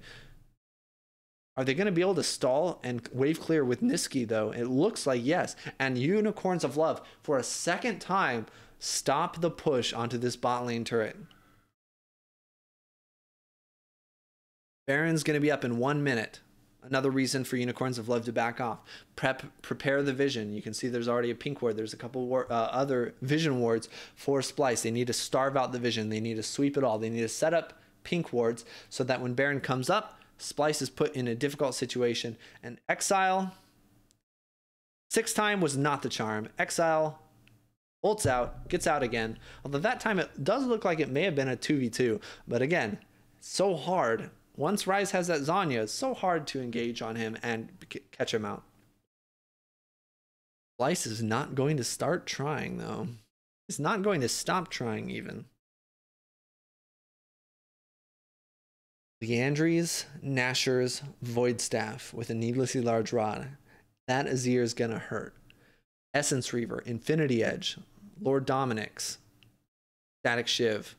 Are they going to be able to stall and wave clear with Niski, though? It looks like yes. And Unicorns of Love, for a second time, stop the push onto this bot lane turret. Baron's going to be up in 1 minute. Another reason for Unicorns of Love to back off. Prepare the vision. You can see there's already a pink ward. There's a couple other vision wards for Splyce. They need to starve out the vision. They need to sweep it all. They need to set up pink wards so that when Baron comes up, Splyce is put in a difficult situation. And Exile, 6th time was not the charm. Exile ults out, gets out again. Although that time it does look like it may have been a 2v2. But again, so hard. Once Ryze has that Zanya, it's so hard to engage on him and catch him out. Splyce is not going to start trying, though. He's not going to stop trying, even. Liandry's, Nashor's, Voidstaff with a needlessly large rod. That Azir is going to hurt. Essence Reaver, Infinity Edge, Lord Dominic's, Static Shiv.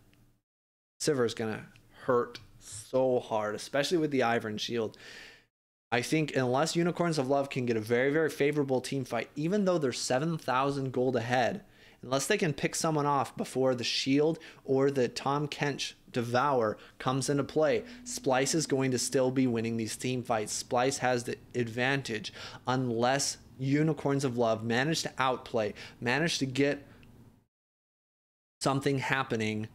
Sivir is going to hurt so hard, especially with the Ivern shield. I think unless Unicorns of Love can get a very, very favorable team fight, even though they're 7,000 gold ahead, unless they can pick someone off before the shield or the Tahm Kench Devour comes into play, Splyce is going to still be winning these team fights. Splyce has the advantage unless Unicorns of Love manage to outplay, manage to get something happening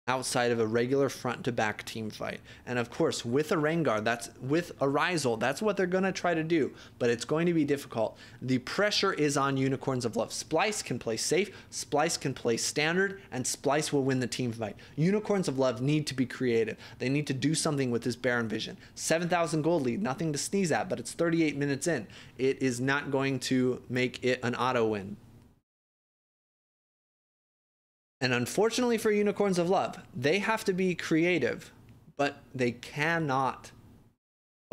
outside of a regular front to back team fight. And of course, with a Rengar, with a Ryzel, that's what they're going to try to do, but it's going to be difficult. The pressure is on Unicorns of Love. Splyce can play safe, Splyce can play standard, and Splyce will win the team fight. Unicorns of Love need to be creative. They need to do something with this Baron vision. 7,000 gold lead, nothing to sneeze at, but it's 38 minutes in. It is not going to make it an auto win. And unfortunately for Unicorns of Love, they have to be creative, but they cannot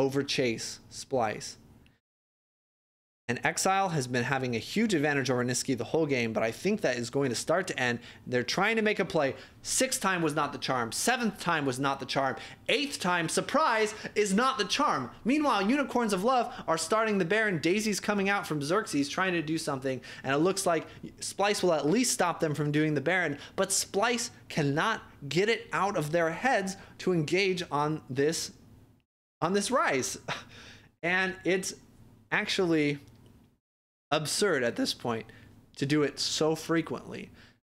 overchase Splyce. And Exile has been having a huge advantage over Niski the whole game, but I think that is going to start to end. They're trying to make a play. 6th time was not the charm. 7th time was not the charm. 8th time, surprise, is not the charm. Meanwhile, Unicorns of Love are starting the Baron. Daisy's coming out from Xerxes trying to do something, and it looks like Splyce will at least stop them from doing the Baron, but Splyce cannot get it out of their heads to engage on this rise. And it's actually absurd at this point to do it so frequently.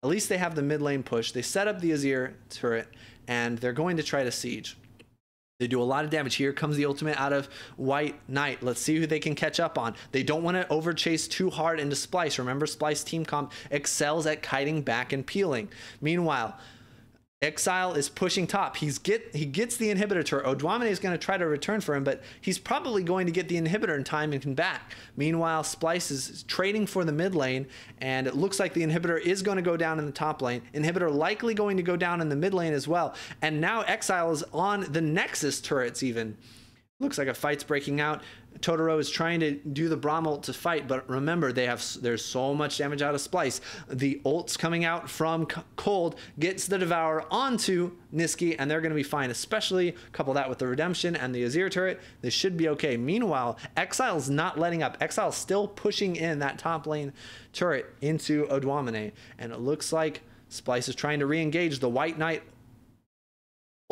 At least they have the mid lane push. They set up the Azir turret, and they're going to try to siege. They do a lot of damage. Here comes the ultimate out of White Knight. Let's see who they can catch up on. They don't want to overchase too hard into Splyce. Remember, Splyce team comp excels at kiting back and peeling. Meanwhile, Exile is pushing top. He gets the inhibitor turret. Odwamene is going to try to return for him, but he's probably going to get the inhibitor in time and can back. Meanwhile, Splyce is trading for the mid lane, and it looks like the inhibitor is going to go down in the top lane. Inhibitor likely going to go down in the mid lane as well. And now Exile is on the Nexus turrets even. Looks like a fight's breaking out. Totoro is trying to do the Braum ult to fight, but remember, there's so much damage out of Splyce. The ult's coming out from Cold, gets the Devourer onto Niski, and they're going to be fine, especially couple that with the Redemption and the Azir turret. They should be okay. Meanwhile, Exile's not letting up. Exile's still pushing in that top lane turret into Odwamene, and it looks like Splyce is trying to re-engage. The White Knight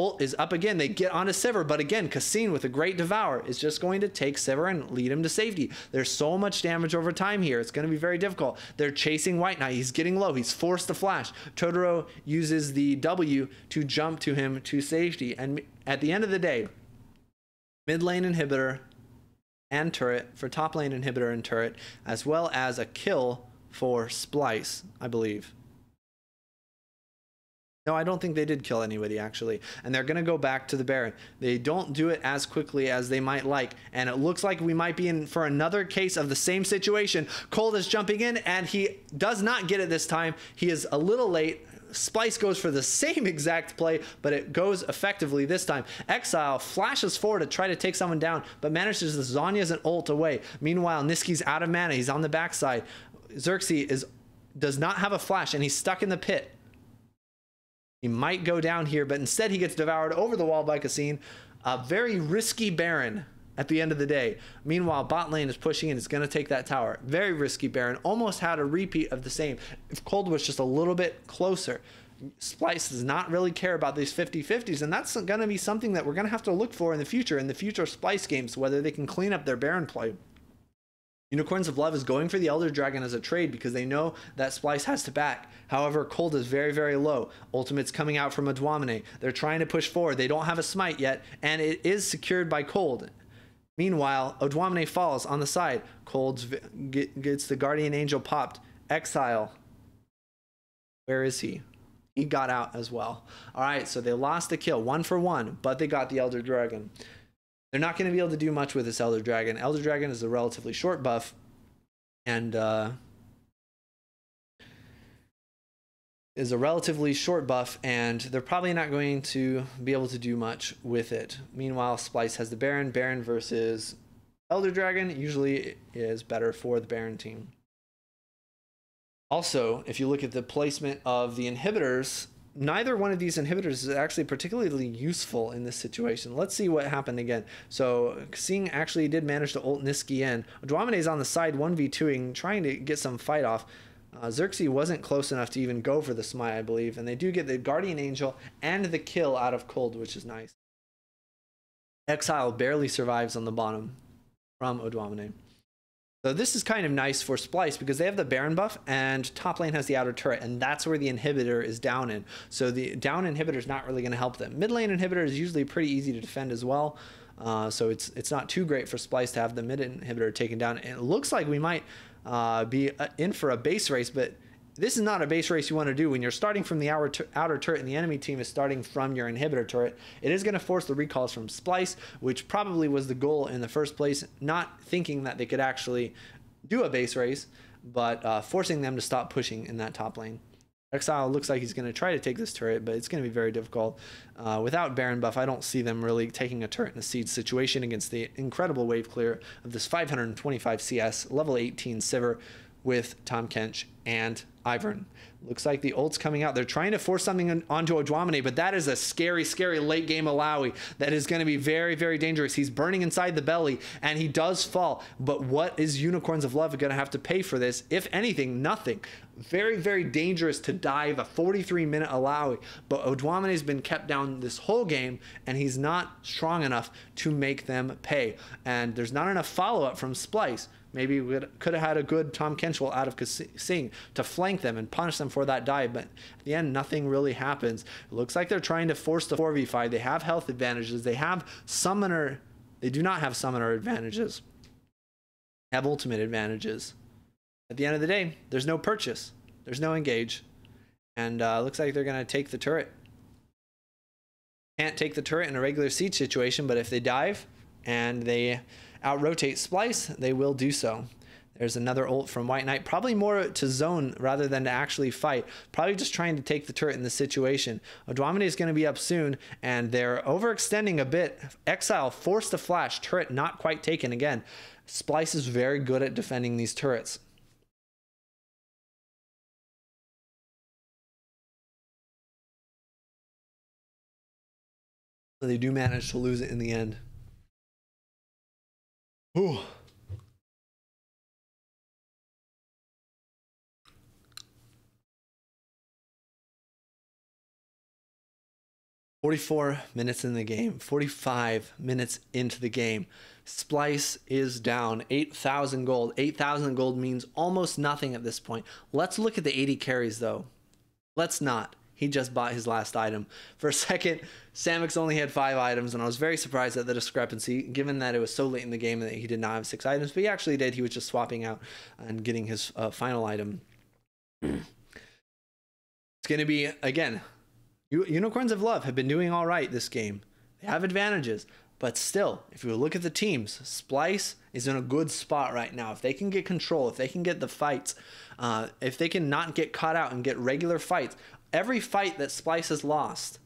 ult is up again. They get onto Sivir, but again, Cassine with a great Devour is just going to take Sivir and lead him to safety. There's so much damage over time here. It's going to be very difficult. They're chasing White Knight. He's getting low. He's forced to flash. Totoro uses the W to jump to him to safety. And at the end of the day, mid lane inhibitor and turret for top lane inhibitor and turret, as well as a kill for Splyce, I believe. No, I don't think they did kill anybody, actually. And they're going to go back to the Baron. They don't do it as quickly as they might like. And it looks like we might be in for another case of the same situation. Cold is jumping in, and he does not get it this time. He is a little late. Splyce goes for the same exact play, but it goes effectively this time. Exile flashes forward to try to take someone down, but manages to Zhonya's an ult away. Meanwhile, Niski's out of mana. He's on the backside. Xerxes does not have a flash, and he's stuck in the pit. He might go down here, but instead he gets devoured over the wall by Cassine. A very risky Baron at the end of the day. Meanwhile, bot lane is pushing and is going to take that tower. Very risky Baron. Almost had a repeat of the same. If Cold was just a little bit closer. Splyce does not really care about these 50-50s, and that's going to be something that we're going to have to look for in the future Splyce games, whether they can clean up their Baron play. Unicorns of Love is going for the Elder Dragon as a trade because they know that Splyce has to back. However, Cold is very, very low. Ultimate's coming out from Odwamene. They're trying to push forward. They don't have a smite yet, and it is secured by Cold. Meanwhile, Odwamene falls on the side. Cold gets the Guardian Angel popped. Exile. Where is he? He got out as well. All right, so they lost the kill, 1 for 1, but they got the Elder Dragon. They're not going to be able to do much with this Elder Dragon. Elder Dragon is a relatively short buff, and they're probably not going to be able to do much with it. Meanwhile, Splyce has the Baron. Baron versus Elder Dragon usually is better for the Baron team. Also, if you look at the placement of the inhibitors, neither one of these inhibitors is actually particularly useful in this situation. Let's see what happened again. So Xing actually did manage to ult Niski in. Odwamene is on the side 1v2ing, trying to get some fight off. Xerxes wasn't close enough to even go for the smite, I believe, and they do get the Guardian Angel and the kill out of Cold, which is nice. Exile barely survives on the bottom from Odwamene. So this is kind of nice for Splyce because they have the Baron buff and top lane has the outer turret, and that's where the inhibitor is down in. So the down inhibitor is not really going to help them. Mid lane inhibitor is usually pretty easy to defend as well. So it's not too great for Splyce to have the mid inhibitor taken down. And it looks like we might be in for a base race, but this is not a base race you want to do when you're starting from the outer turret and the enemy team is starting from your inhibitor turret. It is going to force the recalls from Splyce, which probably was the goal in the first place, not thinking that they could actually do a base race, but forcing them to stop pushing in that top lane. Exile looks like he's going to try to take this turret, but it's going to be very difficult. Without Baron buff, I don't see them really taking a turret in a siege situation against the incredible wave clear of this 525 CS, level 18 Sivir with Tahm Kench and Ivern. Looks like the ult's coming out. They're trying to force something onto Odwamene, but that is a scary, scary late game Alawi that is going to be very, very dangerous. He's burning inside the belly, and he does fall. But what is Unicorns of Love going to have to pay for this? If anything, nothing. Very, very dangerous to dive a 43-minute Alawi, but Odwamene has been kept down this whole game, and he's not strong enough to make them pay. And there's not enough follow-up from Splyce. Maybe we could have had a good Tahm Kench out of Kasing to flank them and punish them for that dive, but at the end, nothing really happens. It looks like they're trying to force the 4v5. They have health advantages. They have summoner. They do not have summoner advantages. They have ultimate advantages. At the end of the day, there's no purchase. There's no engage. And looks like they're going to take the turret. Can't take the turret in a regular siege situation, but if they dive and they out-rotate Splyce, they will do so. There's another ult from White Knight, probably more to zone rather than to actually fight. Probably just trying to take the turret in this situation. Odwamene is going to be up soon, and they're overextending a bit. Exile forced to flash, turret not quite taken again. Splyce is very good at defending these turrets. They do manage to lose it in the end. Ooh. 44 minutes in the game, 45 minutes into the game. Splyce is down 8,000 gold. 8,000 gold means almost nothing at this point. Let's look at the 80 carries though. Let's not. He just bought his last item. For a second, Samix only had 5 items, and I was very surprised at the discrepancy, given that it was so late in the game that he did not have 6 items, but he actually did. He was just swapping out and getting his final item. It's going to be, again, Unicorns of Love have been doing all right this game. They have advantages, but still, if you look at the teams, Splyce is in a good spot right now. If they can get control, if they can get the fights, if they can not get caught out and get regular fights, every fight that Splyce has lost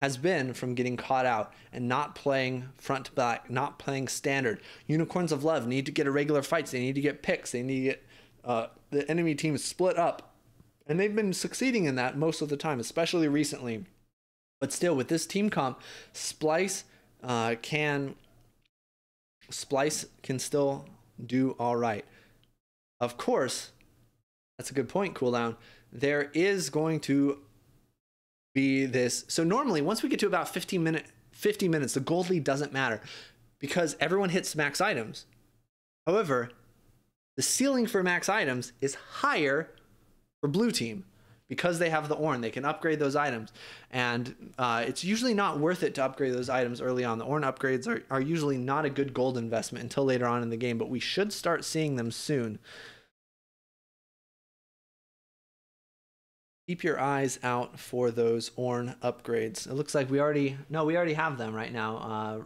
has been from getting caught out and not playing front to back, not playing standard. Unicorns of Love need to get irregular fights. They need to get picks. They need to get the enemy team split up. And they've been succeeding in that most of the time, especially recently. But still, with this team comp, Splyce can still do all right. Of course, that's a good point, Cooldown. There is going to be this. So normally, once we get to about 50 minutes, the gold lead doesn't matter because everyone hits max items. However, the ceiling for max items is higher for blue team because they have the Ornn. They can upgrade those items, and it's usually not worth it to upgrade those items early on. The Ornn upgrades are usually not a good gold investment until later on in the game, but we should start seeing them soon. Keep your eyes out for those Ornn upgrades. It looks like we already have them right now.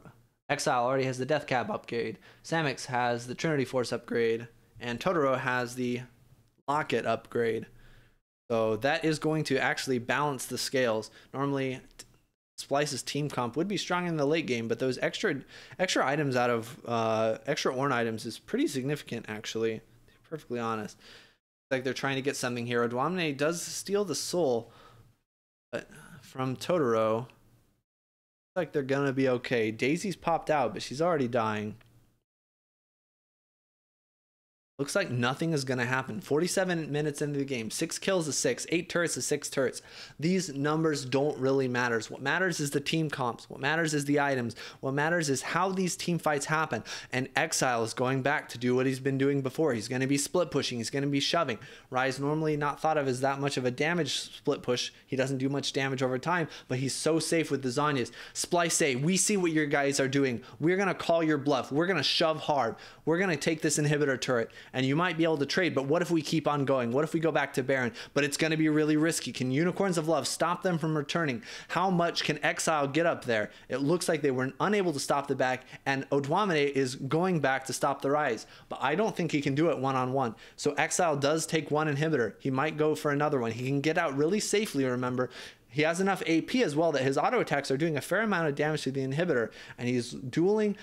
Exile already has the Death Cab upgrade. Samix has the Trinity Force upgrade, and Totoro has the Locket upgrade. So that is going to actually balance the scales. Normally, Splyce's team comp would be strong in the late game, but those extra items out of extra Ornn items is pretty significant, actually, to be perfectly honest. Like they're trying to get something here. Odwamene does steal the soul, but from Totoro, looks like they're gonna be okay. Daisy's popped out, but she's already dying. Looks like nothing is going to happen. 47 minutes into the game. 6 kills to 6. 8 turrets to 6 turrets. These numbers don't really matter. What matters is the team comps. What matters is the items. What matters is how these team fights happen. And Exile is going back to do what he's been doing before. He's going to be split pushing. He's going to be shoving. Rise normally not thought of as that much of a damage split push. He doesn't do much damage over time, but he's so safe with the Zhonya's. Splyce say, we see what your guys are doing. We're going to call your bluff. We're going to shove hard. We're going to take this inhibitor turret. and you might be able to trade, but what if we keep on going? What if we go back to Baron? But it's going to be really risky. Can Unicorns of Love stop them from returning? How much can Exile get up there? It looks like they were unable to stop the back, and Odwamene is going back to stop the rise, but I don't think he can do it one-on-one. So Exile does take one inhibitor. He might go for another one. He can get out really safely, remember. He has enough AP as well that his auto attacks are doing a fair amount of damage to the inhibitor, and he's dueling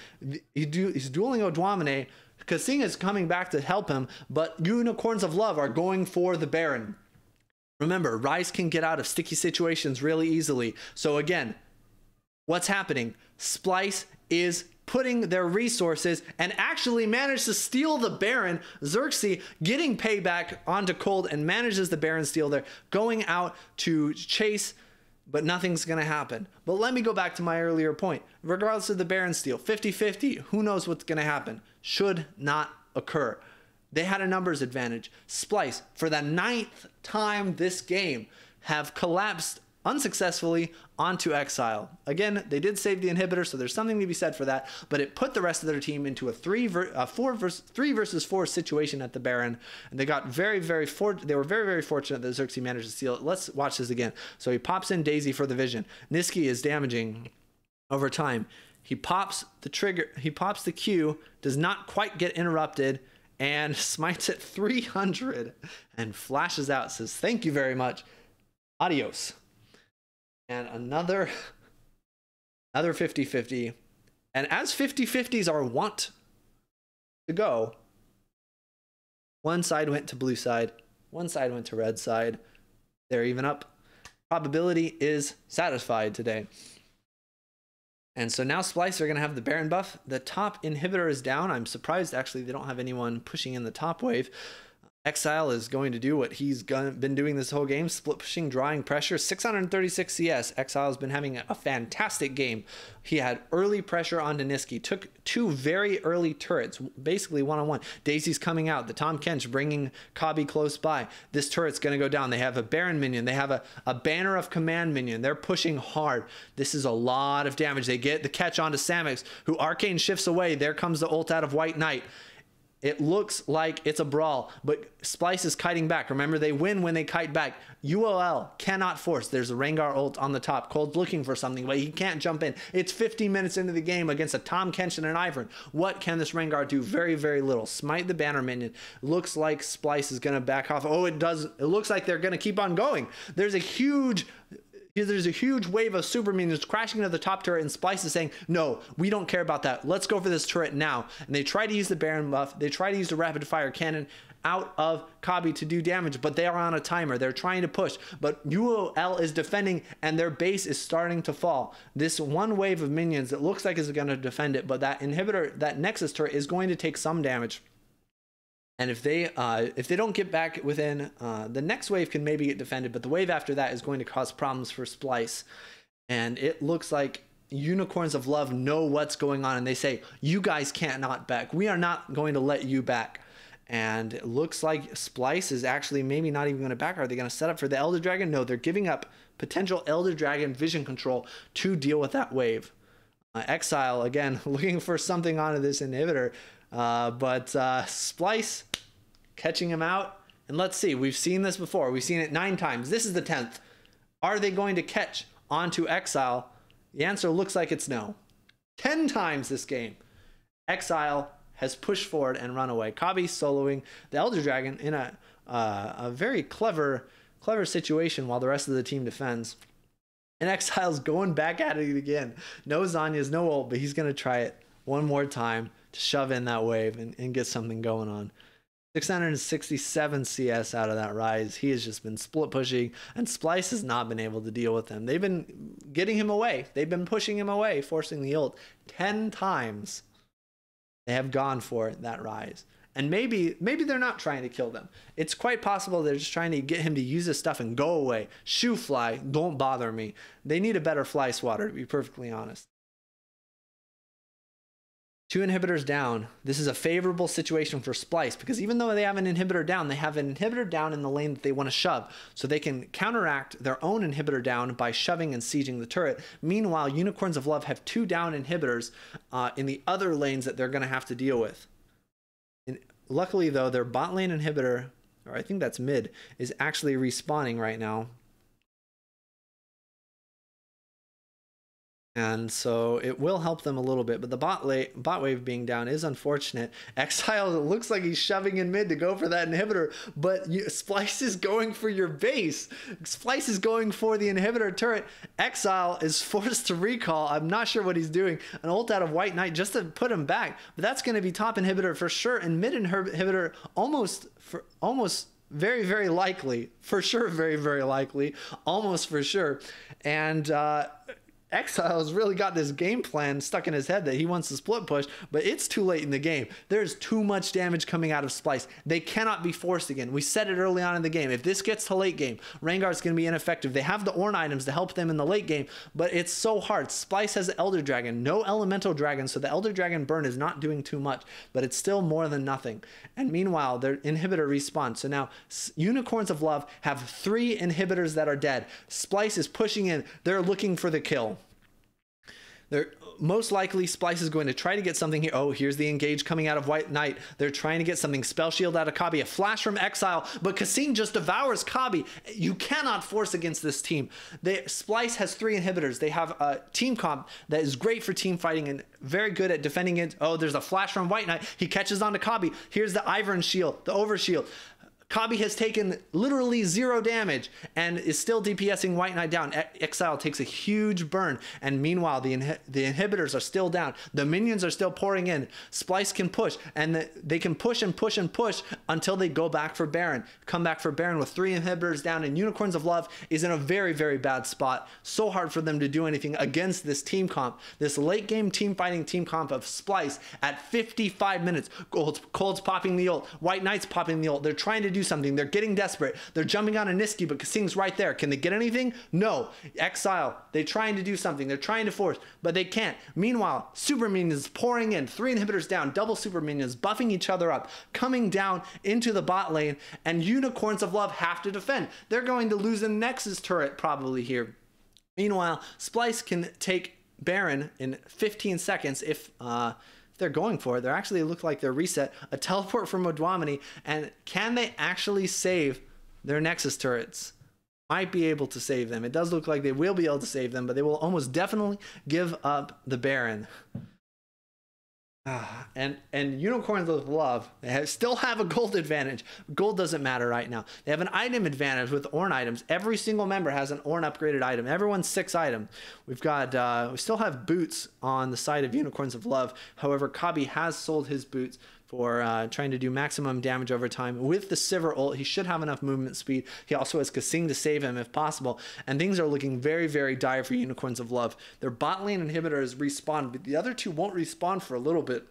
Odwamene. Kasing is coming back to help him, but Unicorns of Love are going for the Baron. Remember, Rise can get out of sticky situations really easily. So again, what's happening? Splyce is putting their resources and actually managed to steal the Baron. Xerxes getting payback onto Cold and manages the Baron steal there, going out to chase, but nothing's going to happen. But let me go back to my earlier point. Regardless of the Baron steal, 50-50, who knows what's going to happen? Should not occur. They had a numbers advantage. Splyce, for the 9th time this game, have collapsed unsuccessfully onto Exile. Again, they did save the inhibitor, so there's something to be said for that, but it put the rest of their team into a 3 versus 4 situation at the Baron, and they got very fortunate that Xerxes managed to steal it. Let's watch this again. So he pops in Daisy for the vision. Niski is damaging over time. He pops the trigger, he pops the Q, does not quite get interrupted, and smites at 300 and flashes out, says thank you very much, adios. And another 50-50. And as 50-50s are wont to go, one side went to blue side, one side went to red side. They're even up. Probability is satisfied today. And so now Splyce are going to have the Baron buff. The top inhibitor is down. I'm surprised actually they don't have anyone pushing in the top wave. Exile is going to do what he's been doing this whole game, split pushing, drawing pressure, 636 CS. Exile has been having a fantastic game. He had early pressure onto Niski, took 2 very early turrets, basically one-on-one. Daisy's coming out, the Tahm Kench bringing Kabi close by. This turret's going to go down. They have a Baron minion. They have a Banner of Command minion. They're pushing hard. This is a lot of damage. They get the catch onto Samix, who Arcane shifts away. There comes the ult out of White Knight. It looks like it's a brawl, but Splyce is kiting back. Remember, they win when they kite back. EULCS cannot force. There's a Rengar ult on the top. Cold's looking for something, but he can't jump in. It's 15 minutes into the game against a Tahm Kench and an Ivern. What can this Rengar do? Very, very little. Smite the Banner minion. Looks like Splyce is going to back off. Oh, it does. It looks like they're going to keep on going. There's a huge wave of super minions crashing into the top turret, and Splyce is saying, no, we don't care about that. Let's go for this turret now. And they try to use the Baron buff. They try to use the rapid fire cannon out of Kabi to do damage, but they are on a timer. They're trying to push, but EULCS is defending, and their base is starting to fall. This one wave of minions, it looks like is going to defend it, but that inhibitor, that Nexus turret is going to take some damage. And if they don't get back within, the next wave can maybe get defended, but the wave after that is going to cause problems for Splyce. And it looks like Unicorns of Love know what's going on, and they say, you guys can't not back. We are not going to let you back. And it looks like Splyce is actually maybe not even going to back. Are they going to set up for the Elder Dragon? No, they're giving up potential Elder Dragon vision control to deal with that wave. Exile, again, looking for something onto this inhibitor. But Splyce catching him out, and let's see, we've seen this before. We've seen it 9 times. This is the 10th. Are they going to catch onto Exile? The answer looks like it's no. 10 times this game, Exile has pushed forward and run away. Kabi soloing the Elder Dragon in a very clever situation while the rest of the team defends. And Exile's going back at it again. No Zanya's, no ult, but he's going to try it one more time to shove in that wave and get something going on. 667 CS out of that rise. He has just been split pushing, and Splyce has not been able to deal with him. They've been getting him away. They've been pushing him away, forcing the ult. 10 times they have gone for that rise. And maybe they're not trying to kill them. It's quite possible they're just trying to get him to use his stuff and go away. Shoo fly, don't bother me. They need a better fly swatter, to be perfectly honest. 2 inhibitors down. This is a favorable situation for Splyce, because even though they have an inhibitor down, they have an inhibitor down in the lane that they want to shove. So they can counteract their own inhibitor down by shoving and sieging the turret. Meanwhile, Unicorns of Love have 2 down inhibitors in the other lanes that they're going to have to deal with. Luckily, though, their bot lane inhibitor, or I think that's mid, is actually respawning right now. And so it will help them a little bit, but the bot wave being down is unfortunate. Exile, it looks like he's shoving in mid to go for that inhibitor, but Splyce is going for your base. Splyce is going for the inhibitor turret. Exile is forced to recall. I'm not sure what he's doing. An ult out of White Knight just to put him back, but that's going to be top inhibitor for sure, and mid inhibitor almost very, very likely. For sure, very, very likely. Almost for sure. And Exile's really got this game plan stuck in his head that he wants to split push, but it's too late in the game. There's too much damage coming out of Splyce. They cannot be forced again. We said it early on in the game. If this gets to late game, Rengar's going to be ineffective. They have the Ornn items to help them in the late game, but it's so hard. Splyce has the Elder Dragon, no Elemental Dragon, so the Elder Dragon burn is not doing too much, but it's still more than nothing. And meanwhile, their inhibitor respawns. So now Unicorns of Love have 3 inhibitors that are dead. Splyce is pushing in. They're looking for the kill. They're most likely Splyce is going to try to get something here. Oh, here's the engage coming out of White Knight. They're trying to get something. Spell Shield out of Kabi. A flash from Exile, but Kasing just devours Kabi. You cannot force against this team. Splyce has 3 inhibitors. They have a team comp that is great for team fighting and very good at defending it. Oh, there's a flash from White Knight. He catches onto Kabi. Here's the Ivern shield, the overshield. Kabi has taken literally 0 damage and is still DPSing White Knight down. Exile takes a huge burn, and meanwhile the inhibitors are still down. The minions are still pouring in. Splyce can push, and they can push and push and push until they go back for Baron. Come back for Baron with 3 inhibitors down, and Unicorns of Love is in a very, very bad spot. So hard for them to do anything against this team comp. This late game team fighting team comp of Splyce at 55 minutes. Cold's popping the ult. White Knight's popping the ult. They're trying to do something. They're getting desperate. They're jumping on a Niski, but Kasing's right there. Can they get anything? No. Exile. They're trying to do something. They're trying to force, but they can't. Meanwhile, super minions pouring in. 3 inhibitors down. Double super minions buffing each other up, coming down into the bot lane, and Unicorns of Love have to defend. They're going to lose a Nexus turret probably here. Meanwhile, Splyce can take Baron in 15 seconds if they're going for it. They actually look like they're reset. A teleport from Odwamini, and can they actually save their Nexus turrets? Might be able to save them. It does look like they will be able to save them, but they will almost definitely give up the Baron. And Unicorns of Love, they still have a gold advantage. Gold doesn't matter right now. They have an item advantage with Ornn items. Every single member has an Ornn upgraded item. Everyone's 6 items. We've got, we still have boots on the side of Unicorns of Love. However, Kabi has sold his boots for trying to do maximum damage over time. With the Sivir ult, he should have enough movement speed. He also has Kasing to save him if possible. And things are looking very, very dire for Unicorns of Love. Their bot lane inhibitor is respawned, but the other 2 won't respawn for a little bit.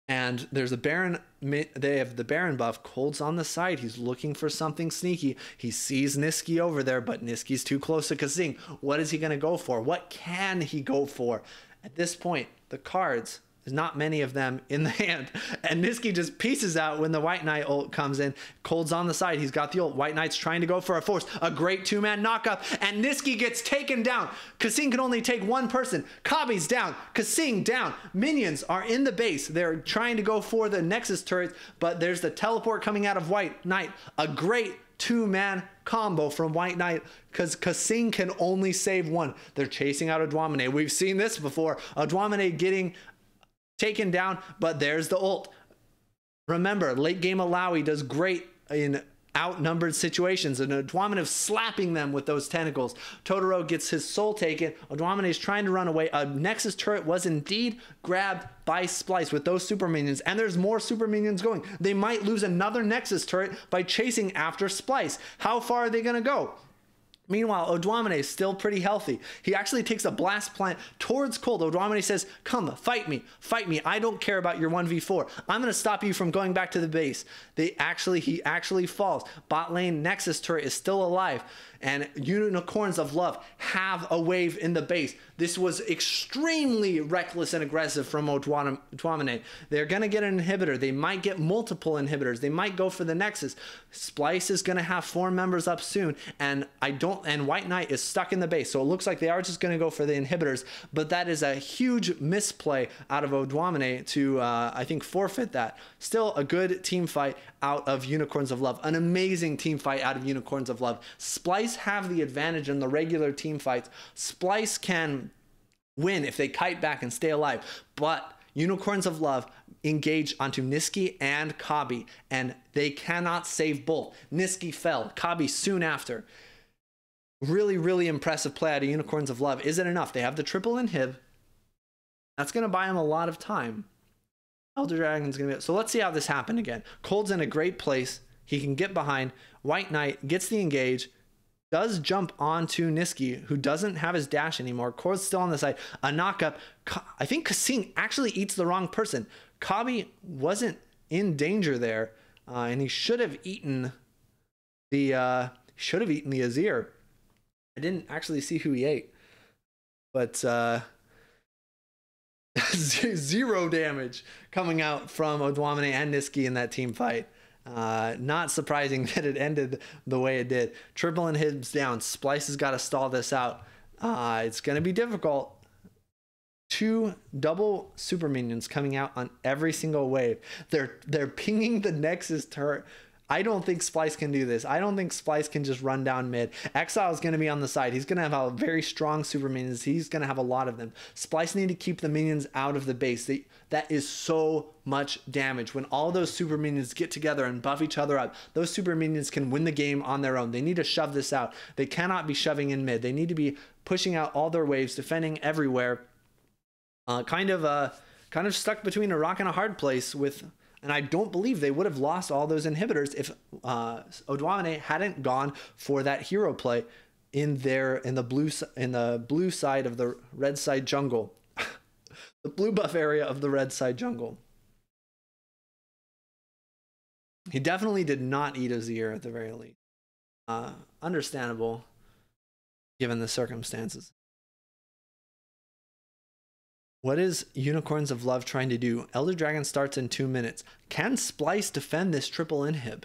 And there's a Baron. They have the Baron buff. Cold's on the side. He's looking for something sneaky. He sees Niski over there, but Niski's too close to Kasing. What is he going to go for? What can he go for? At this point, the cards, there's not many of them in the hand, and Niski just pieces out when the White Knight ult comes in. Cold's on the side. He's got the ult. White Knight's trying to go for a force. A great 2-man knockup, and Niski gets taken down. Kasing can only take 1 person. Kabi's down. Kasing down. Minions are in the base. They're trying to go for the Nexus turrets, but there's the teleport coming out of White Knight. A great 2-man combo from White Knight, because Kasing can only save 1. They're chasing out Odwamini. We've seen this before. Odwamini getting taken down, but there's the ult. Remember, late game Alawi does great in outnumbered situations, and Odwamini slapping them with those tentacles. Totoro gets his soul taken. Odwamini is trying to run away. A Nexus turret was indeed grabbed by Splyce with those super minions, and there's more super minions going. They might lose another Nexus turret by chasing after Splyce. How far are they going to go? Meanwhile, Odwamini is still pretty healthy. He actually takes a blast plant towards Cold. Odwamini says, come, fight me. Fight me. I don't care about your 1v4. I'm going to stop you from going back to the base. He actually falls. Bot lane Nexus turret is still alive. And Unicorns of Love have a wave in the base. This was extremely reckless and aggressive from Odwamini. They're going to get an inhibitor. They might get multiple inhibitors. They might go for the Nexus. Splyce is going to have 4 members up soon, and I don't and White Knight is stuck in the base. So it looks like they are just going to go for the inhibitors, but that is a huge misplay out of Odwamene to, I think, forfeit that. Still a good team fight out of Unicorns of Love. An amazing team fight out of Unicorns of Love. Splyce have the advantage in the regular team fights. Splyce can win if they kite back and stay alive, but Unicorns of Love engage onto Niski and Kabi, and they cannot save both. Niski fell, Kabi soon after. Really, really impressive play out of Unicorns of Love. Is it enough? They have the triple inhib. That's going to buy them a lot of time. Elder Dragon's going to be... So let's see how this happened again. Cold's in a great place. He can get behind. White Knight gets the engage. Does jump onto Niski, who doesn't have his dash anymore. Cold's still on the side. A knockup. I think Kasing actually eats the wrong person. Kabi wasn't in danger there, and he should have eaten the Azir. I didn't actually see who he ate, but zero damage coming out from Odwamene and Niski in that team fight. Not surprising that it ended the way it did. Triple inhibs down. Splyce has got to stall this out. It's going to be difficult. 2 double super minions coming out on every single wave. They're pinging the Nexus turret. I don't think Splyce can do this. I don't think Splyce can just run down mid. Exile is going to be on the side. He's going to have a very strong super minions. He's going to have a lot of them. Splyce need to keep the minions out of the base. That is so much damage. When all those super minions get together and buff each other up, those super minions can win the game on their own. They need to shove this out. They cannot be shoving in mid. They need to be pushing out all their waves, defending everywhere. Kind of stuck between a rock and a hard place with, and I don't believe they would have lost all those inhibitors if Odwamene hadn't gone for that hero play in the blue side of the red side jungle, the blue buff area of the red side jungle. He definitely did not eat Azir at the very least. Understandable, given the circumstances. What is Unicorns of Love trying to do? Elder Dragon starts in 2 minutes. Can Splyce defend this triple inhib?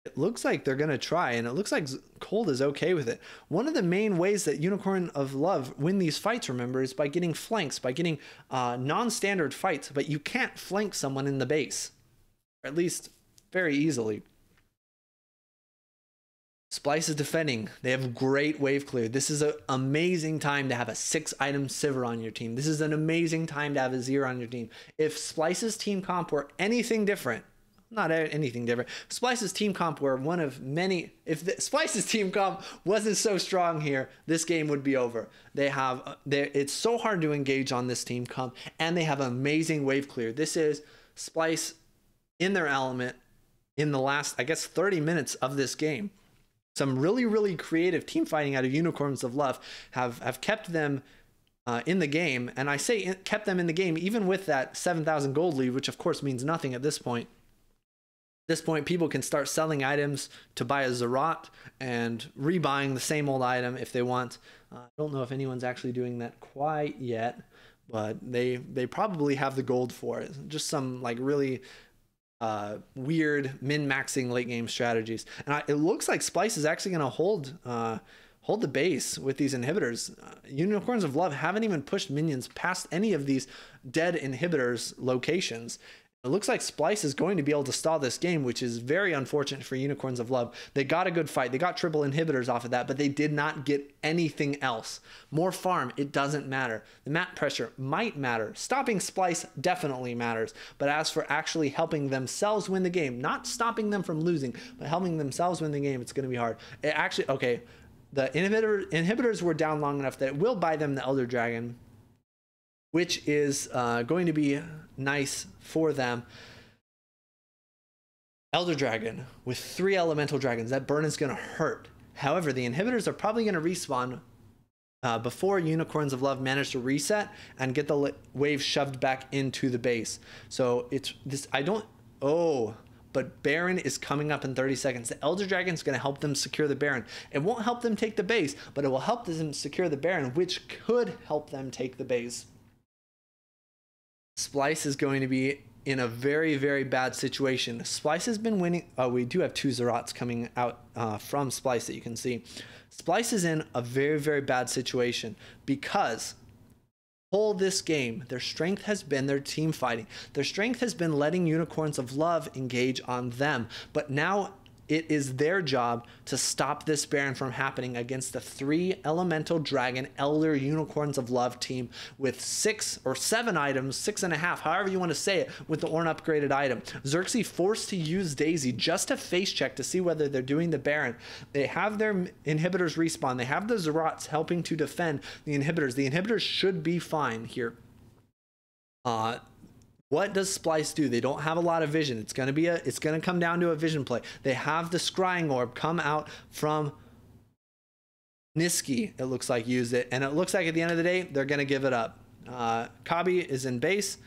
It looks like they're going to try, and it looks like Cold is okay with it. One of the main ways that Unicorn of Love win these fights, remember, is by getting flanks, by getting non-standard fights, but you can't flank someone in the base, or at least very easily. Splyce is defending. They have great wave clear. This is an amazing time to have a 6-item Sivir on your team. This is an amazing time to have a Azir on your team. If Splyce's team comp were anything different, not anything different, Splyce's team comp were one of many. If Splyce's team comp wasn't so strong here, this game would be over. It's so hard to engage on this team comp, and they have amazing wave clear. This is Splyce in their element in the last, I guess, 30 minutes of this game. Some really, really creative team fighting out of Unicorns of Love have kept them in the game. And I say kept them in the game even with that 7,000 gold lead, which of course means nothing at this point. At this point, people can start selling items to buy a Zerat and rebuying the same old item if they want. I don't know if anyone's actually doing that quite yet, but they probably have the gold for it. Just some like really... weird min-maxing late game strategies, and it looks like Splyce is actually going to hold the base with these inhibitors. Unicorns of Love haven't even pushed minions past any of these dead inhibitors locations. It looks like Splyce is going to be able to stall this game, which is very unfortunate for Unicorns of Love. They got a good fight. They got triple inhibitors off of that, but they did not get anything else. More farm, it doesn't matter. The map pressure might matter. Stopping Splyce definitely matters. But as for actually helping themselves win the game, not stopping them from losing, but helping themselves win the game, it's going to be hard. It actually, okay, the inhibitors were down long enough that it will buy them the Elder Dragon, which is going to be nice for them. Elder Dragon with 3 elemental dragons. That burn is going to hurt. However, the inhibitors are probably going to respawn before Unicorns of Love manage to reset and get the wave shoved back into the base. So it's this. But Baron is coming up in 30 seconds. The Elder Dragon is going to help them secure the Baron. It won't help them take the base, but it will help them secure the Baron, which could help them take the base. Splyce is going to be in a very, very bad situation. Splyce has been winning. Oh, we do have 2 Zerots coming out from Splyce that you can see. Splyce is in a very, very bad situation because whole this game, their strength has been their team fighting. Their strength has been letting Unicorns of Love engage on them. But now it is their job to stop this Baron from happening against the 3 Elemental Dragon Elder Unicorns of Love team with 6 or 7 items, 6.5, however you want to say it, with the Ornn upgraded item. Xerxes forced to use Daisy just to face check to see whether they're doing the Baron. They have their inhibitors respawn. They have the Zerots helping to defend the inhibitors. The inhibitors should be fine here. What does Splyce do? They don't have a lot of vision. It's going to come down to a vision play. They have the Scrying Orb come out from Niski, it looks like, used it. And it looks like at the end of the day, they're going to give it up. Kabi is in base.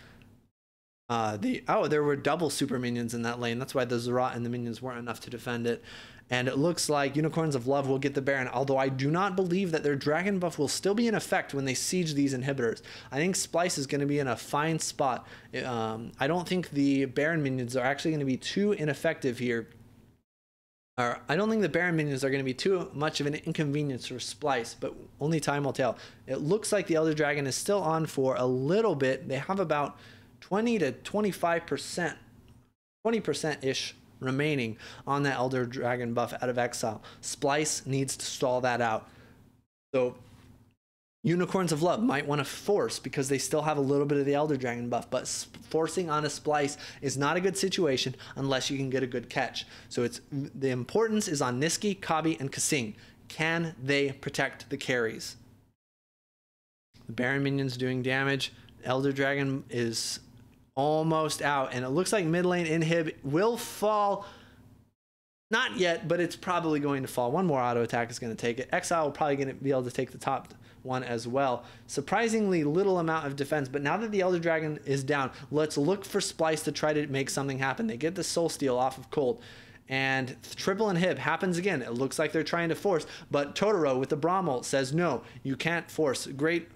There were double super minions in that lane. That's why the Zerat and the minions weren't enough to defend it. And it looks like Unicorns of Love will get the Baron, although I do not believe that their dragon buff will still be in effect when they siege these inhibitors. I think Splyce is going to be in a fine spot. I don't think the Baron minions are actually going to be too ineffective here. Or I don't think the Baron minions are going to be too much of an inconvenience for Splyce, but only time will tell. It looks like the Elder Dragon is still on for a little bit. They have about 20 to 25%, 20%-ish remaining on that Elder Dragon buff out of exile. Splyce needs to stall that out. So Unicorns of Love might want to force because they still have a little bit of the Elder Dragon buff, but forcing on a Splyce is not a good situation unless you can get a good catch. So the importance is on Niski, Kabi, and Kasing. Can they protect the carries? The Baron minion's doing damage. Elder Dragon is almost out, and it looks like mid lane inhib will fall. Not yet, but it's probably going to fall. One more auto attack is going to take it. Exile will probably going to be able to take the top one as well. Surprisingly little amount of defense, but now that the Elder Dragon is down, let's look for Splyce to try to make something happen. They get the Soul Steal off of Cold, and triple inhib happens again. It looks like they're trying to force, but Totoro with the Braum ult says no, you can't force. Great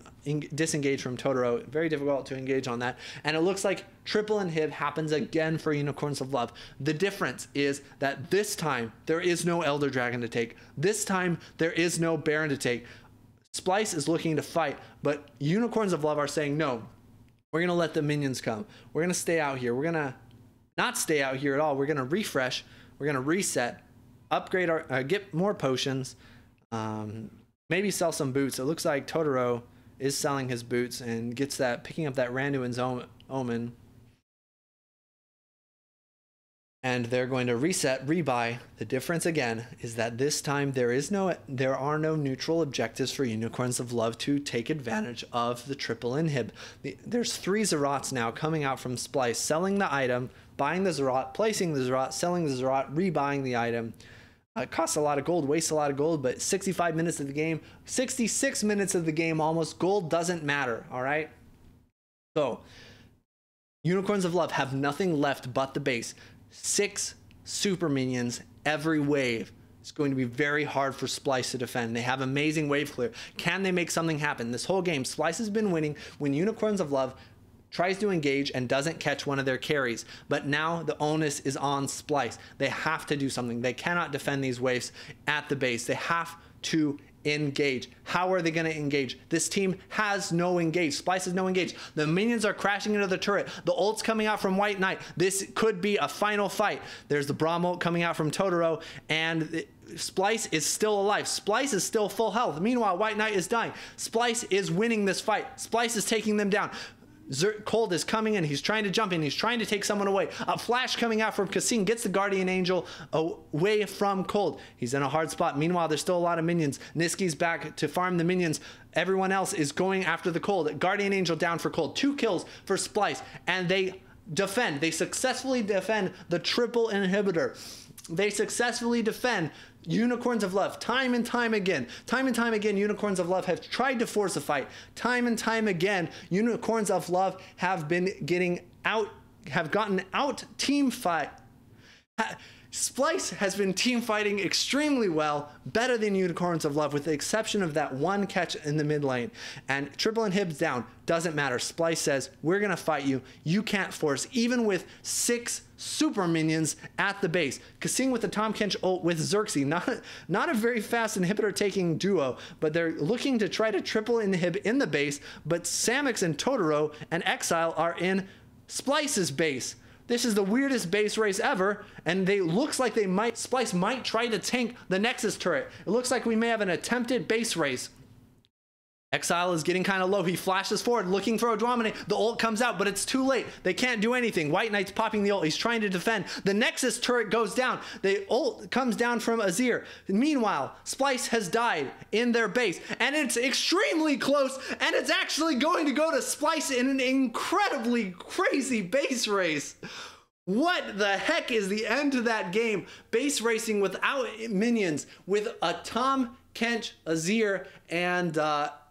disengage from Totoro. Very difficult to engage on that. And it looks like triple inhib happens again for Unicorns of Love. The difference is that this time there is no Elder Dragon to take. This time there is no Baron to take. Splyce is looking to fight, but Unicorns of Love are saying no. We're going to let the minions come. We're going to stay out here. We're going to not stay out here at all. We're going to refresh. We're going to reset, upgrade our, get more potions, maybe sell some boots. It looks like Totoro is selling his boots and gets that, picking up that Randuin's Omen. And they're going to reset, rebuy. The difference again is that this time there are no neutral objectives for Unicorns of Love to take advantage of the triple inhib. There's 3 Zerots now coming out from Splyce, selling the item, buying the Zerot, placing the Zerot, selling the Zerot, rebuying the item. It costs a lot of gold, wastes a lot of gold, but 65 minutes of the game, 66 minutes of the game almost, gold doesn't matter, all right? So, Unicorns of Love have nothing left but the base. 6 super minions every wave. It's going to be very hard for Splyce to defend. They have amazing wave clear. Can they make something happen? This whole game, Splyce has been winning when Unicorns of Love tries to engage and doesn't catch one of their carries. But now the onus is on Splyce. They have to do something. They cannot defend these waves at the base. They have to engage. How are they going to engage? This team has no engage. Splyce has no engage. The minions are crashing into the turret. The ult's coming out from White Knight. This could be a final fight. There's the Braum ult coming out from Totoro, and Splyce is still alive. Splyce is still full health. Meanwhile, White Knight is dying. Splyce is winning this fight. Splyce is taking them down. Cold is coming in. He's trying to jump in. He's trying to take someone away. A flash coming out from Kasing gets the Guardian Angel away from Cold. He's in a hard spot. Meanwhile, there's still a lot of minions. Niski's back to farm the minions. Everyone else is going after the Cold. Guardian Angel down for Cold. 2 kills for Splyce. And they defend. They successfully defend the triple inhibitor. They successfully defend Unicorns of Love time and time again. Time and time again, Unicorns of Love have tried to force a fight. Time and time again, Unicorns of Love have been getting out, have gotten out team fight. Splyce has been team fighting extremely well, better than Unicorns of Love, with the exception of that one catch in the mid lane. And triple inhibs down, doesn't matter. Splyce says, we're gonna fight you. You can't force, even with 6 super minions at the base. Kasing with the Tahm Kench ult with Xerxes, not a very fast inhibitor taking duo, but they're looking to try to triple inhib in the base, but Samix and Totoro and Exile are in Splyce's base. This is the weirdest base race ever, and looks like Splyce might try to tank the Nexus turret. It looks like we may have an attempted base race. Exile is getting kind of low. He flashes forward, looking for Odwamene. The ult comes out, but it's too late. They can't do anything. White Knight's popping the ult. He's trying to defend. The Nexus turret goes down. The ult comes down from Azir. Meanwhile, Splyce has died in their base, and it's extremely close, and it's actually going to go to Splyce in an incredibly crazy base race. What the heck is the end to that game? Base racing without minions, with a Tahm Kench, Azir, and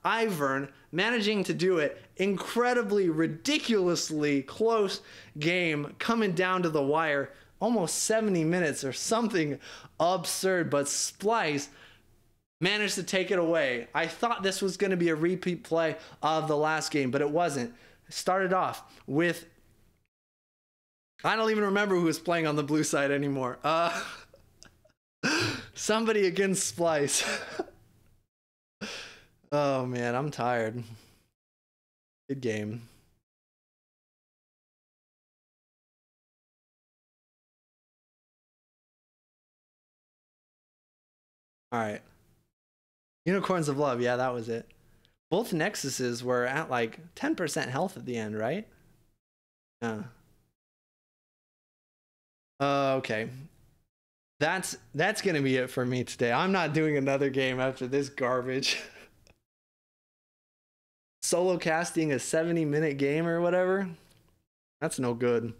Ivern managing to do it. Incredibly, ridiculously close game coming down to the wire. Almost 70 minutes or something absurd, but Splyce managed to take it away. I thought this was going to be a repeat play of the last game, but it wasn't. It started off with, I don't even remember who was playing on the blue side anymore. Somebody against Splyce. Oh man, I'm tired. Good game. All right. Unicorns of Love. Yeah, that was it. Both Nexuses were at like 10% health at the end, right? Yeah. Okay. That's gonna be it for me today. I'm not doing another game after this garbage. Solo casting a 70-minute game or whatever. That's no good.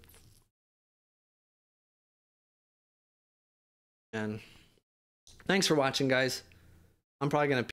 And thanks for watching, guys. I'm probably gonna